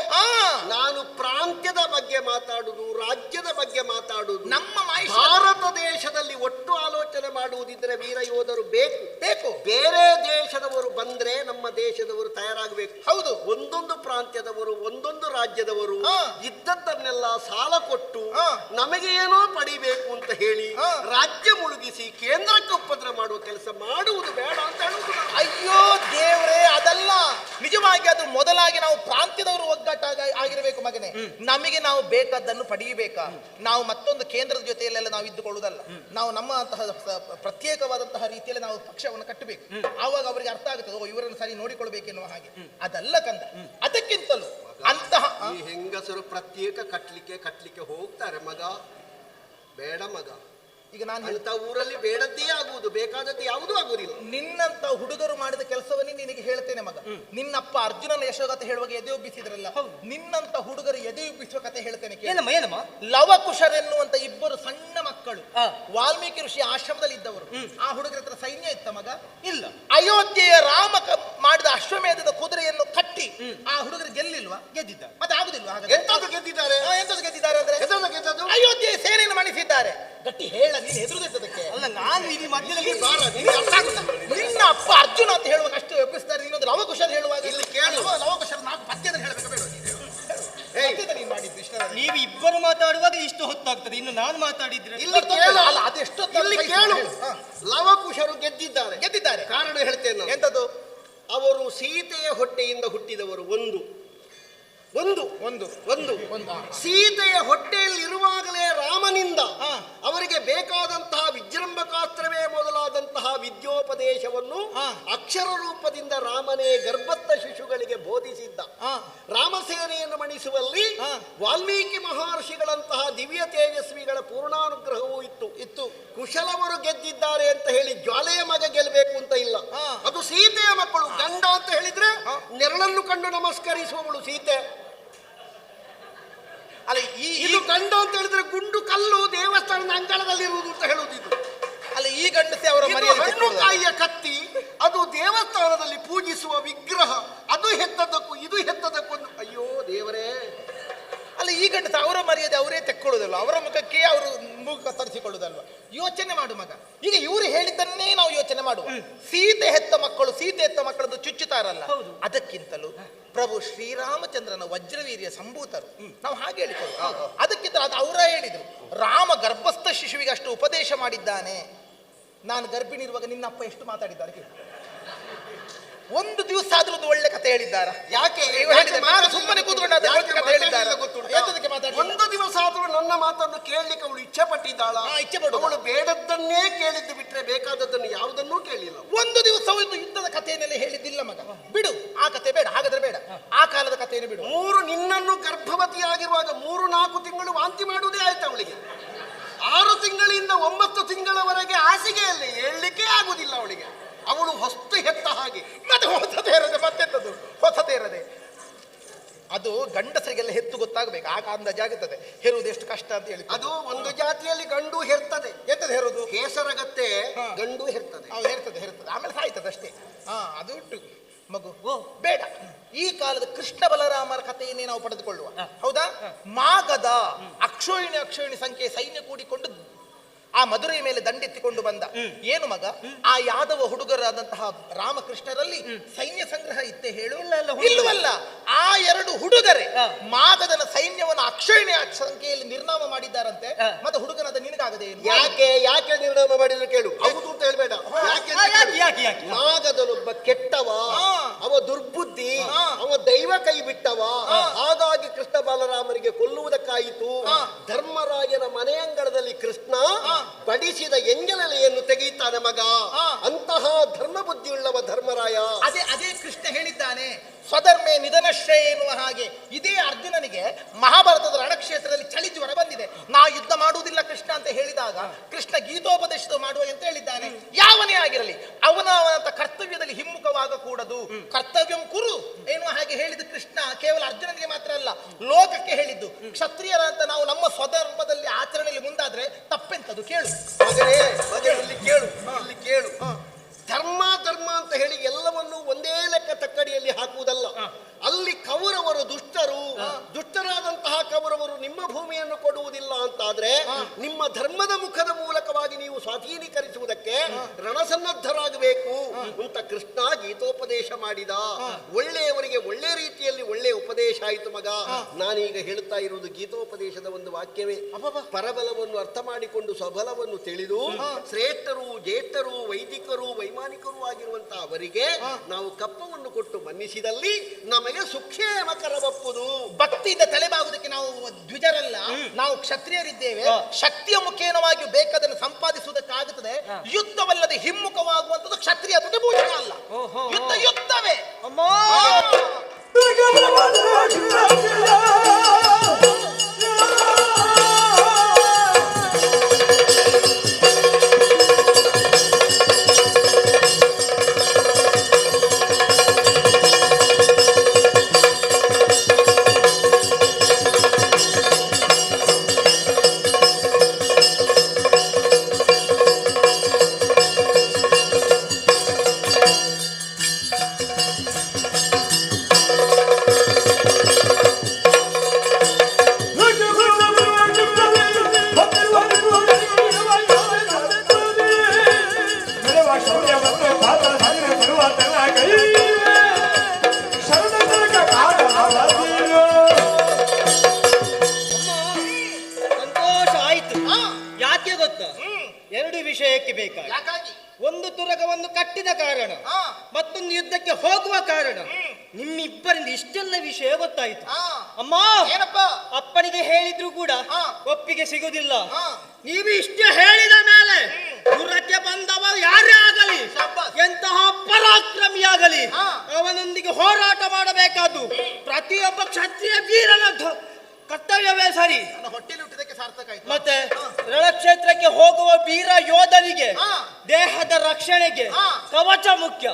ನಾನು ಪ್ರಾಂತ್ಯದ ಬಗ್ಗೆ ಮಾತಾಡುದು, ರಾಜ್ಯದ ಬಗ್ಗೆ ಮಾತಾಡುದು. ನಮ್ಮ ಭಾರತ ದೇಶದಲ್ಲಿ ಒಟ್ಟು ಆಲೋಚನೆ ಮಾಡುವುದಿದ್ರೆ ವೀರ ಯೋಧರು ಬೇಕು. ಬೇಕು. ಬೇರೆ ದೇಶದವರು ಬಂದ್ರೆ ನಮ್ಮ ದೇಶದವರು ತಯಾರಾಗಬೇಕು. ಹೌದು. ಒಂದೊಂದು ಪ್ರಾಂತ್ಯದವರು, ಒಂದೊಂದು ರಾಜ್ಯದವರು ಇದ್ದದ್ದನ್ನೆಲ್ಲ ಸಾಲ ಕೊಟ್ಟು ನಮಗೆ ಏನೋ ಪಡಿಬೇಕು ಅಂತ ಹೇಳಿ ರಾಜ್ಯ ಮುಳುಗಿಸಿ ಕೇಂದ್ರಕ್ಕೆ ಉಪದ್ರ ಮಾಡುವ ಕೆಲಸ ಮಾಡುವುದು ಬೇಡ ಅಂತ ಹೇಳುವುದು. ಅಯ್ಯೋ ದೇವ್ರೇ, ಅದಲ್ಲ. ನಿಜವಾಗಿ ಅದು ಮೊದಲಾಗಿ ನಾವು ಪ್ರಾಂತ್ಯದವರು ಒಗ್ಗಟ್ಟ ಆಗಿರಬೇಕು ಮಗನೇ. ನಮಗೆ ನಾವು ಬೇಕಾದ್ದನ್ನು ಪಡೆಯಬೇಕಾ? ನಾವು ಮತ್ತೊಂದು ಕೇಂದ್ರದ ಜೊತೆಯಲ್ಲೆಲ್ಲ ನಾವು ಇದ್ದುಕೊಳ್ಳುವುದಲ್ಲ. ನಾವು ನಮ್ಮ ಪ್ರತ್ಯೇಕವಾದಂತಹ ರೀತಿಯಲ್ಲಿ ನಾವು ಪಕ್ಷವನ್ನು ಕಟ್ಟಬೇಕು. ಆವಾಗ ಅವರಿಗೆ ಅರ್ಥ ಆಗುತ್ತದೆ, ಓ ಇವರನ್ನು ಸರಿ ನೋಡಿಕೊಳ್ಬೇಕೆನ್ನುವ ಹಾಗೆ. ಅದಲ್ಲ ಕಂದ. ಅದಕ್ಕಿಂತಲೂ ಅಂತಹ ಈ ಹೆಂಗಸರು ಪ್ರತ್ಯೇಕ ಕಟ್ಲಿಕ್ಕೆ ಹೋಗ್ತಾರೆ ಮಗ. ಬೇಡ ಮಗ. ಈಗ ನಾನು ಅಂತ ಊರಲ್ಲಿ ಬೇಡದ್ದೇ ಆಗುವುದು, ಬೇಕಾದದ್ದು ಯಾವುದೂ ಆಗುವುದಿಲ್ಲ. ನಿನ್ನಂತ ಹುಡುಗರು ಮಾಡಿದ ಕೆಲಸವನ್ನೇ ನಿನಗೆ ಹೇಳ್ತೇನೆ ಮಗ. ನಿನ್ನಪ್ಪ ಅರ್ಜುನನ ಯಶೋಗಾಥೆ ಹೇಳುವಾಗ ಎದೆ ಉಬ್ಬಿಸಿದ್ರಲ್ಲ, ನಿನ್ನಂತ ಹುಡುಗರು ಎದೆ ಉಬ್ಬಿಸುವ ಕಥೆ ಹೇಳ್ತೇನೆ. ಏನಮ್ಮ? ಲವಕುಶರೆನ್ನುವಂತ ಇಬ್ಬರು ಸಣ್ಣ ಮಕ್ಕಳು ವಾಲ್ಮೀಕಿ ಋಷಿ ಆಶ್ರಮದಲ್ಲಿ ಇದ್ದವರು. ಆ ಹುಡುಗರ ಹತ್ರ ಸೈನ್ಯ ಇತ್ತ ಮಗ? ಇಲ್ಲ. ಅಯೋಧ್ಯೆಯ ರಾಮ ಮಾಡಿದ ಅಶ್ವಮೇಧದ ಕುದುರೆಯನ್ನು ಕಟ್ಟಿ ಆ ಹುಡುಗರು ಗೆಲ್ಲಿಲ್ವಾ? ಗೆದ್ದಿದ್ದ. ಮತ್ತೆ ಆಗುದಿಲ್ವಾ? ಎಂತದ್ದು ಗೆದ್ದಿದ್ದಾರೆ? ಎಂತದ್ದು ಗೆದ್ದಿದ್ದಾರೆ ಅಂದ್ರೆ ಅಯೋಧ್ಯೆಯ ಸೇನೆಯನ್ನು ಮಣಿಸಿದ್ದಾರೆ. ಗಟ್ಟಿ ಹೇಳ, ನೀನು ಹೆದರುದಕ್ಕೆ ಅಲ್ಲ. ನಾನು ಇಲ್ಲಿ ಮಧ್ಯದಲ್ಲಿ ನಿನ್ನ ಅಪ್ಪ ಅರ್ಜುನ ಅಂತ ಹೇಳುವಾಗ ಅಷ್ಟು ಎಬ್ಬಿಸ್ತಾರೆ. ಇನ್ನೊಂದು ಲವಕುಶರು ಹೇಳುವಾಗ ಇಲ್ಲಿ ಕೇಳುವ ಲವಕುಶರು 4 ಪದ್ಯದಲ್ಲಿ ಹೇಳಬೇಕು ಬೇಡ? ನೀನು ಮಾಡಿದ್ದು ಇಷ್ಟ. ನೀವು ಇಬ್ಬರು ಮಾತಾಡುವಾಗ ಇಷ್ಟು ಹೊತ್ತಾಗ್ತದೆ, ಇನ್ನು ನಾನು ಮಾತಾಡಿದ್ರೆ ಇಲ್ಲಿ ಕೇಳು. ಅಲ್ಲ, ಅದೆಷ್ಟು ಇಲ್ಲಿ ಕೇಳು. ಲವಕುಶರು ಗೆದ್ದಿದ್ದಾರೆ. ಕಾರಣ ಹೇಳ್ತೇನೆ ನಾನು. ಎಂತದ್ದು? ಅವರು ಸೀತೆಯ ಹೊಟ್ಟೆಯಿಂದ ಹುಟ್ಟಿದವರು. ಒಂದು ಸೀತೆಯ ಹೊಟ್ಟೆಯಲ್ಲಿ ಇರುವಾಗಲೇ ರಾಮನಿಂದ ಅವರಿಗೆ ಬೇಕಾದಂತಹ ವಿಜೃಂಭಕಾಸ್ತ್ರವೇ ಮೊದಲಾದಂತಹ ವಿದ್ಯೋಪದೇಶವನ್ನು ಅಕ್ಷರ ರೂಪದಿಂದ ರಾಮನೇ ಗರ್ಭಸ್ಥ ಶಿಶುಗಳಿಗೆ ಬೋಧಿಸಿದ್ದ. ರಾಮಸೇನೆಯನ್ನು ಮಣಿಸುವಲ್ಲಿ ವಾಲ್ಮೀಕಿ ಮಹರ್ಷಿಗಳಂತಹ ದಿವ್ಯ ತೇಜಸ್ವಿಗಳ ಪೂರ್ಣಾನುಗ್ರಹವೂ ಇತ್ತು. ಕುಶಲವರು ಗೆದ್ದಿದ್ದಾರೆ ಅಂತ ಹೇಳಿ ಜ್ವಾಲೆಯ ಮಗ ಗೆಲ್ಲಬೇಕು ಅಂತ ಇಲ್ಲ. ಅದು ಸೀತೆಯ ಮಕ್ಕಳು. ಗಂಡ ಅಂತ ಹೇಳಿದ್ರೆ ನೆರಳನ್ನು ಕಂಡು ನಮಸ್ಕರಿಸುವವಳು ಸೀತೆ. ಅಲ್ಲ, ಇದು ಗಂಡ ಅಂತ ಹೇಳಿದ್ರೆ ಗುಂಡು ಕಲ್ಲು ದೇವಸ್ಥಾನದ ಅಂಗಳದಲ್ಲಿ ಇರುವುದು ಅಂತ ಹೇಳುವುದಿದು. ಅಲ್ಲ, ಈ ಗಂಡಸೆ ಅವರ ಹಣ್ಣು ಕಾಯಿಯ ಕತ್ತಿ, ಅದು ದೇವಸ್ಥಾನದಲ್ಲಿ ಪೂಜಿಸುವ ವಿಗ್ರಹ. ಅದು ಹೆತ್ತದಕ್ಕೂ ಇದು ಹೆತ್ತದಕ್ಕೊಂದು. ಅಯ್ಯೋ ದೇವರೇ. ಅಲ್ಲ, ಈ ಗಂಡಸ ಅವರ ಮರ್ಯಾದೆ ಅವರೇ ತೆಕ್ಕೊಳ್ಳುದಲ್ವ? ಅವರ ಮುಖಕ್ಕೆ ಅವರು ಮುಖ ತರಿಸಿಕೊಳ್ಳುದಲ್ವ? ಯೋಚನೆ ಮಾಡು ಮಗ. ಈಗ ಇವರು ಹೇಳಿದ್ದನ್ನೇ ನಾವು ಯೋಚನೆ ಮಾಡುವ. ಸೀತೆ ಹೆತ್ತ ಮಕ್ಕಳದ್ದು ಚುಚ್ಚುತ್ತಾರಲ್ಲ, ಅದಕ್ಕಿಂತಲೂ ಪ್ರಭು ಶ್ರೀರಾಮಚಂದ್ರನ ವಜ್ರವೀರ್ಯ ಸಂಭೂತರು. ನಾವು ಹಾಗೆ ಹೇಳಿಕೊಳ್ಳು. ಅದಕ್ಕಿಂತ ಅದು ಅವರ ಹೇಳಿದ್ರು. ರಾಮ ಗರ್ಭಸ್ಥ ಶಿಶುವಿಗೆ ಅಷ್ಟು ಉಪದೇಶ ಮಾಡಿದ್ದಾನೆ. ನಾನು ಗರ್ಭಿಣಿ ಇರುವಾಗ ನಿನ್ನಪ್ಪ ಎಷ್ಟು ಮಾತಾಡಿದ್ದಾರೆ ಕೇಳಿ. ಒಂದು ದಿವಸ ಆದ್ರೂ ಒಂದು ಒಳ್ಳೆ ಕಥೆ ಹೇಳಿದ್ದಾರ? ಯಾಕೆ ಸುಮ್ಮನೆ ಕೂತ್ಕೊಂಡು ಒಂದು ದಿವಸ ಆದ್ರೂ ನನ್ನ ಮಾತನ್ನು ಕೇಳಲಿಕ್ಕೆ ಅವಳು ಇಚ್ಛೆ ಪಟ್ಟಿದ್ದಾಳ? ಇಚ್ಛೆ ಪಡು. ಅವಳು ಬೇಡದ್ದನ್ನೇ ಕೇಳಿದ್ದು ಬಿಟ್ರೆ ಬೇಕಾದದ್ದನ್ನು ಯಾವುದನ್ನೂ ಕೇಳಿಲ್ಲ. ಒಂದು ದಿವಸ ಒಂದು ಯುದ್ಧದ ಕಥೆಯನ್ನೆಲ್ಲ ಹೇಳಿದ್ದಿಲ್ಲ ಮಗ. ಬಿಡು, ಆ ಕಥೆ ಬೇಡ. ಹಾಗಾದ್ರೆ ಬೇಡ, ಆ ಕಾಲದ ಕಥೆಯನ್ನು ಬಿಡು. ನಿನ್ನನ್ನು ಗರ್ಭವತಿಯಾಗಿರುವಾಗ 3-4 ತಿಂಗಳು ವಾಂತಿ ಮಾಡುವುದೇ ಆಯ್ತು ಅವಳಿಗೆ. 6 ತಿಂಗಳಿಂದ 9 ತಿಂಗಳವರೆಗೆ ಹಾಸಿಗೆಯಲ್ಲಿ ಹೇಳಲಿಕ್ಕೆ ಆಗುದಿಲ್ಲ ಅವಳಿಗೆ. ಅವಳು ಹೊಸ್ತು ಹೆತ್ತ ಹಾಗೆ. ಮತ್ತೆ ಹೊಸದೇ ಇರದೆ ಮತ್ತೆಂತದ್ದು? ಹೊಸದೇ ಇರದೆ ಅದು ಗಂಡಸರಿಗೆಲ್ಲ ಹೆತ್ತು ಗೊತ್ತಾಗಬೇಕು. ಆಗ ಅಂದಾಜಾಗುತ್ತದೆ ಹೆರುವುದು ಎಷ್ಟು ಕಷ್ಟ ಅಂತ ಹೇಳಿ. ಅದು ಒಂದು ಜಾತಿಯಲ್ಲಿ ಗಂಡು ಹೆರ್ತದೆ. ಎಂತದ್ದು ಹೆರುವುದು? ಕೇಸರಗತ್ತೆ ಗಂಡು ಹೆರ್ತದೆ. ಹೆರ್ತದೆ ಆಮೇಲೆ ಸಾಯ್ತದೆ ಅಷ್ಟೇ. ಅದು ಉಂಟು ಮಗು. ಬೇಡ, ಈ ಕಾಲದ ಕೃಷ್ಣ ಬಲರಾಮರ ಕಥೆಯನ್ನೇ ನಾವು ಪಡೆದುಕೊಳ್ಳುವ. ಹೌದಾ? ಮಾಗದ ಅಕ್ಷೋಹಿಣಿ ಸಂಖ್ಯೆ ಸೈನ್ಯ ಕೂಡಿಕೊಂಡು ಆ ಮಧುರೆಯ ಮೇಲೆ ದಂಡೆತ್ತಿಕೊಂಡು ಬಂದ. ಏನು ಮಗ, ಆ ಯಾದವ ಹುಡುಗರಾದಂತಹ ರಾಮಕೃಷ್ಣರಲ್ಲಿ ಸೈನ್ಯ ಸಂಗ್ರಹ ಇತ್ತೆ ಹೇಳು? ಇಲ್ಲವಲ್ಲ. ಆ ಎರಡು ಹುಡುಗರೇ ಮಾಗದನ ಸೈನ್ಯವನ್ನು ಅಕ್ಷಯಣೆ ಸಂಖ್ಯೆಯಲ್ಲಿ ನಿರ್ನಾಮ ಮಾಡಿದ್ದಾರಂತೆ. ಮತ್ತೆ ಹುಡುಗನಾದ ನಿನಗಾಗದೆ ಏನು? ಯಾಕೆ ನಿರ್ನಾಮ ಮಾಡಿದ್ರು ಕೇಳು. ಹೌದು ಅಂತ ಹೇಳ್ಬೇಡ. ಮಾಗದನೊಬ್ಬ ಕೆಟ್ಟವ, ಅವ ದುರ್ಬುದ್ಧಿ, ಅವ ದೈವ ಕೈ ಬಿಟ್ಟವ. ಹಾಗಾಗಿ ಕೃಷ್ಣ ಬಾಲರಾಮರಿಗೆ ಕೊಲ್ಲುವುದಕ್ಕಾಯಿತು. ಧರ್ಮರಾಯನ ಮನೆಯಂಗಳದಲ್ಲಿ ಕೃಷ್ಣ ಬಡಿಸಿದ ಎಂಜಲೆಲೆಯನ್ನು ತೆಗೆಯುತ್ತಾನೆ ಮಗ. ಅಂತಹ ಧರ್ಮ ಬುದ್ಧಿಯುಳ್ಳವ ಧರ್ಮರಾಯ. ಅದೇ ಕೃಷ್ಣ ಹೇಳಿದ್ದಾನೆ, ಸ್ವಧರ್ಮೇ ನಿಧನಶ್ರೇ ಎನ್ನುವ ಹಾಗೆ. ಇದೇ ಅರ್ಜುನನಿಗೆ ಮಹಾಭಾರತದ ರಣಕ್ಷೇತ್ರದಲ್ಲಿ ಚಳಿ ಜ್ವರ ಬಂದಿದೆ. ನಾ ಯುದ್ಧ ಮಾಡುವುದಿಲ್ಲ ಕೃಷ್ಣ ಅಂತ ಹೇಳಿದಾಗ ಕೃಷ್ಣ ಗೀತೋಪದೇಶ ಮಾಡುವ ಅಂತ ಹೇಳಿದ್ದಾನೆ. ಯಾವನೇ ಆಗಿರಲಿ ಅವನ ಕರ್ತವ್ಯದಲ್ಲಿ ಹಿಮ್ಮುಖವಾಗಕೂಡದು. ಕರ್ತವ್ಯಂ ಕುರು ಎನ್ನುವ ಹಾಗೆ ಹೇಳಿದ ಕೃಷ್ಣ ಕೇವಲ ಅರ್ಜುನನಿಗೆ ಮಾತ್ರ ಅಲ್ಲ, ಲೋಕಕ್ಕೆ ಹೇಳಿದ್ದು. ಕ್ಷತ್ರಿಯರ ಅಂತ ನಾವು ನಮ್ಮ ಸ್ವಧರ್ಮದಲ್ಲಿ ಆಚರಣೆಯಲ್ಲಿ ಮುಂದಾದ್ರೆ ತಪ್ಪೆಂತದು ಕೇಳು. ಇಲ್ಲಿ ಕೇಳು. ಧರ್ಮ ಅಂತ ಹೇಳಿ ಎಲ್ಲವನ್ನೂ ಒಂದೇ ಲೆಕ್ಕ ತಕ್ಕಡಿಯಲ್ಲಿ ಹಾಕುವುದಲ್ಲ. ಅಲ್ಲಿ ಕೌರವರು ದುಷ್ಟರಾದಂತಹ ಕೌರವರು ನಿಮ್ಮ ಭೂಮಿಯನ್ನು ಕೊಡುವುದಿಲ್ಲ ಅಂತಾದ್ರೆ ನಿಮ್ಮ ಧರ್ಮದ ಮುಖದ ಮೂಲಕವಾಗಿ ನೀವು ಸ್ವಾಧೀನೀಕರಿಸುವುದಕ್ಕೆ ರಣಸನ್ನದ್ಧರಾಗಬೇಕು ಅಂತ ಕೃಷ್ಣ ಗೀತೋಪದೇಶ ಮಾಡಿದ. ಒಳ್ಳೆಯವರಿಗೆ ಒಳ್ಳೆ ರೀತಿಯಲ್ಲಿ ಒಳ್ಳೆ ಉಪದೇಶ ಆಯಿತು ಮಗ. ನಾನೀಗ ಹೇಳುತ್ತಾ ಇರುವುದು ಗೀತೋಪದೇಶದ ಒಂದು ವಾಕ್ಯವೇ. ಪರಬಲವನ್ನು ಅರ್ಥ ಮಾಡಿಕೊಂಡು ಸ್ವಬಲವನ್ನು ತಿಳಿದು ಶ್ರೇಷ್ಠರು, ಜ್ಯೇಷ್ಠರು, ವೈದಿಕರು, ವೈಮಾನಿಕರು ಆಗಿರುವಂತಹ ಅವರಿಗೆ ನಾವು ಕಪ್ಪವನ್ನು ಕೊಟ್ಟು ಮನ್ನಿಸಿದಲ್ಲಿ ನಮಗೆ ಸುಖೇಮ ಕರಬಪ್ಪುದು. ಭಕ್ತಿಯಿಂದ ತಲೆಬಾಗುವುದಕ್ಕೆ ನಾವು ದ್ವಿಜರಲ್ಲ, ನಾವು ಕ್ಷತ್ರಿಯರಿದ್ದೇವೆ. ಶಕ್ತಿಯ ಮುಖೇನವಾಗಿ ಬೇಕಾದನ್ನು ಸಂಪಾದಿಸುವುದಕ್ಕಾಗುತ್ತದೆ. ಯುದ್ಧವಲ್ಲದೆ ಹಿಮ್ಮುಖವಾಗುವಂಥದ್ದು ಕ್ಷತ್ರಿಯತ್ವಕ್ಕೆ ಭೂಷಣ ಅಲ್ಲ. ಯುದ್ಧವೇ ಎರಡು ವಿಷಯಕ್ಕೆ ಬೇಕಾಗಿ. ಒಂದು ತುರಗವನ್ನು ಕಟ್ಟಿದ ಕಾರಣ, ಮತ್ತೊಂದು ಯುದ್ಧಕ್ಕೆ ಹೋಗುವ ಕಾರಣ. ನಿಮ್ಮಿಬ್ಬರಿಂದ ಇಷ್ಟೆಲ್ಲ ವಿಷಯ ಗೊತ್ತಾಯಿತು. ಅಮ್ಮ, ಅಪ್ಪನಿಗೆ ಹೇಳಿದ್ರು ಕೂಡ ಒಪ್ಪಿಗೆ ಸಿಗುವುದಿಲ್ಲ. ನೀವು ಇಷ್ಟು ಹೇಳಿದ ಮೇಲೆ ಪುರಕ್ಕೆ ಬಂದವ ಯಾರೇ ಆಗಲಿ, ಎಂತಹ ಪರಾಕ್ರಮಿಯಾಗಲಿ, ಅವನೊಂದಿಗೆ ಹೋರಾಟ ಮಾಡಬೇಕಾದ್ದು ಪ್ರತಿಯೊಬ್ಬ ಕ್ಷತ್ರಿಯ ವೀರನ ಕರ್ತವ್ಯವೇ ಸರಿ. ಹೊಟ್ಟೆಲಿ ಹುಟ್ಟಿದಕ್ಕೆ ಸಾರ್ಥಕ ಆಯ್ತು. ಮತ್ತೆ ರಣಕ್ಷೇತ್ರಕ್ಕೆ ಹೋಗುವ ವೀರ ಯೋಧನಿಗೆ ದೇಹದ ರಕ್ಷಣೆಗೆ ಕವಚ ಮುಖ್ಯ.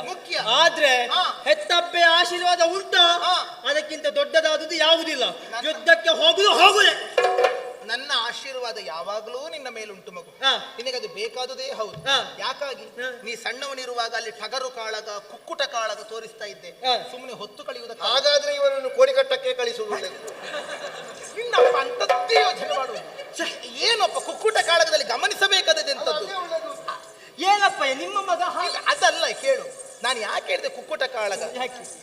ಆದ್ರೆ ಹೆತ್ತಪ್ಪೆ ಆಶೀರ್ವಾದ ಉಂಟು, ಅದಕ್ಕಿಂತ ದೊಡ್ಡದಾದುದು ಯಾವುದಿಲ್ಲ. ಯುದ್ಧಕ್ಕೆ ಹೋಗುದೇ. ನನ್ನ ಆಶೀರ್ವಾದ ಯಾವಾಗಲೂ ನಿನ್ನ ಮೇಲುಂಟು ಮಗು. ನಿನಗದು ಬೇಕಾದುದೇ ಹೌದು. ಯಾಕಾಗಿ ನೀ ಸಣ್ಣವನಿರುವಾಗ ಅಲ್ಲಿ ಟಗರು ಕಾಳಗ, ಕುಕ್ಕುಟ ಕಾಳಗ ತೋರಿಸ್ತಾ ಇದ್ದೆ. ಸುಮ್ಮನೆ ಹೊತ್ತು ಕಳೆಯುವುದಕ್ಕೆ. ಹಾಗಾದ್ರೆ ಇವರನ್ನು ಕೋಡಿಕಟ್ಟಕ್ಕೆ ಕಳಿಸುವುದು. ನಿನ್ನಪ್ಪ ಅಂತದ್ದೇ ಯೋಚನೆ ಮಾಡುವುದು. ಏನಪ್ಪ ಕುಕ್ಕುಟ ಕಾಳಗದಲ್ಲಿ ಗಮನಿಸಬೇಕಾದದ್ದೆಂತದ್ದು? ಏನಪ್ಪ ನಿಮ್ಮ ಮಗ? ಅದಲ್ಲ, ಕೇಳು. ನಾನು ಯಾಕೆ ಹೇಳಿದೆ ಕುಕ್ಕುಟ ಕಾಳಗ?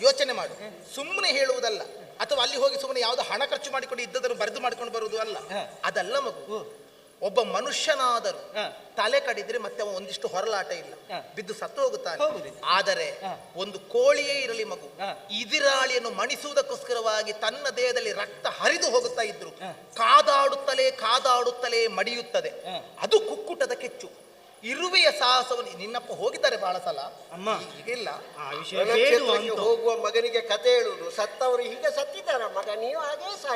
ಯೋಚನೆ ಮಾಡು. ಸುಮ್ಮನೆ ಹೇಳುವುದಲ್ಲ, ಅಥವಾ ಅಲ್ಲಿ ಹೋಗಿ ಸುಮ್ಮನೆ ಯಾವ್ದು ಹಣ ಖರ್ಚು ಮಾಡಿಕೊಂಡು ಇದ್ದದನ್ನು ಬರೆದು ಮಾಡಿಕೊಂಡು ಬರುವುದು ಅಲ್ಲ. ಅದಲ್ಲ ಮಗು. ಒಬ್ಬ ಮನುಷ್ಯನಾದರೂ ತಲೆ ಕಡಿದ್ರೆ ಮತ್ತೆ ಅವ ಒಂದಿಷ್ಟು ಹೊರಲಾಟ ಇಲ್ಲ, ಬಿದ್ದು ಸತ್ತು ಹೋಗುತ್ತಾನೆ. ಆದರೆ ಒಂದು ಕೋಳಿಯೇ ಇರಲಿ ಮಗು, ಇದಿರಾಳಿಯನ್ನು ಮಣಿಸುವುದಕ್ಕೋಸ್ಕರವಾಗಿ ತನ್ನ ದೇಹದಲ್ಲಿ ರಕ್ತ ಹರಿದು ಹೋಗುತ್ತಾ ಇದ್ರು ಕಾದಾಡುತ್ತಲೇ ಮಡಿಯುತ್ತದೆ. ಅದು ಕುಕ್ಕುಟದ ಕೆಚ್ಚು. ಇರುವೆಯ ಸಾಹಸವನ್ನು ನಿನ್ನಪ್ಪ ಹೋಗಿದ್ದಾರೆ ಬಹಳ ಸಲ. ಅಮ್ಮ ಈಗಿಲ್ಲ. ಹೋಗುವ ಮಗನಿಗೆ ಕತೆ ಹೇಳುವುದು, ಸತ್ತವರು ಹೀಗೆ ಸತ್ತಿದ್ದಾರ ಮಗ, ನೀವು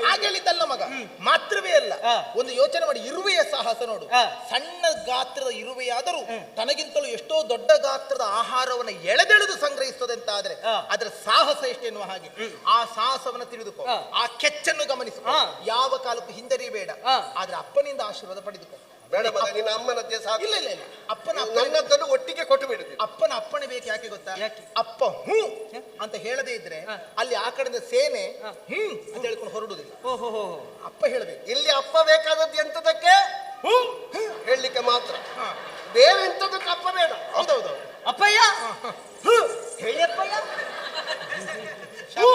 ಹಾಗೆ ಹೇಳಿದ್ದಲ್ಲ ಮಗ. ಮಾತ್ರವೇ ಅಲ್ಲ, ಒಂದು ಯೋಚನೆ ಮಾಡಿ. ಇರುವೆಯ ಸಾಹಸ ನೋಡು. ಸಣ್ಣ ಗಾತ್ರದ ಇರುವೆಯಾದರೂ ತನಗಿಂತಲೂ ಎಷ್ಟೋ ದೊಡ್ಡ ಗಾತ್ರದ ಆಹಾರವನ್ನು ಎಳೆದೆಳೆದು ಸಂಗ್ರಹಿಸುತ್ತದೆ ಅಂತ ಆದ್ರೆ ಅದರ ಸಾಹಸ ಎಷ್ಟೆನ್ನುವ ಹಾಗೆ. ಆ ಸಾಹಸವನ್ನು ತಿಳಿದುಕೋ, ಆ ಕೆಚ್ಚನ್ನು ಗಮನಿಸು, ಯಾವ ಕಾಲಕ್ಕೂ ಹಿಂದರಿಬೇಡ. ಆದ್ರೆ ಅಪ್ಪನಿಂದ ಆಶೀರ್ವಾದ ಪಡೆದುಕೋ. ಬೇಡ ಮಗ, ನಿನ್ನ ಅಮ್ಮನದ್ದೇ ಸಾಕು. ಇಲ್ಲ ನನ್ನದನ್ನು ಒಟ್ಟಿಗೆ ಕೊಟ್ಟು ಬಿಡುದು. ಅಪ್ಪನ ಅಪ್ಪಣೆ ಬೇಕು. ಯಾಕೆ ಗೊತ್ತಾ? ಅಪ್ಪ ಹೂ ಅಂತ ಹೇಳದೇ ಇದ್ರೆ ಅಲ್ಲಿ ಆ ಕಡೆಯಿಂದ ಸೇನೆ ಅಂತ ಹೇಳ್ಕೊಂಡು ಹೊರಡುದಿಲ್ಲ. ಅಪ್ಪ ಹೇಳಬೇಕು. ಇಲ್ಲಿ ಅಪ್ಪ ಬೇಕಾದದ್ದು ಎಂತದಕ್ಕೆ? ಹೇಳಲಿಕ್ಕೆ ಮಾತ್ರ. ಬೇರೆ ಎಂತದ್ದು ಕಪ್ಪ ಬೇಡ. ಹೌದೌದು. ಅಪ್ಪಯ್ಯ ಹೇಳಿ ಅಪ್ಪಯ್ಯ. ಹೂ.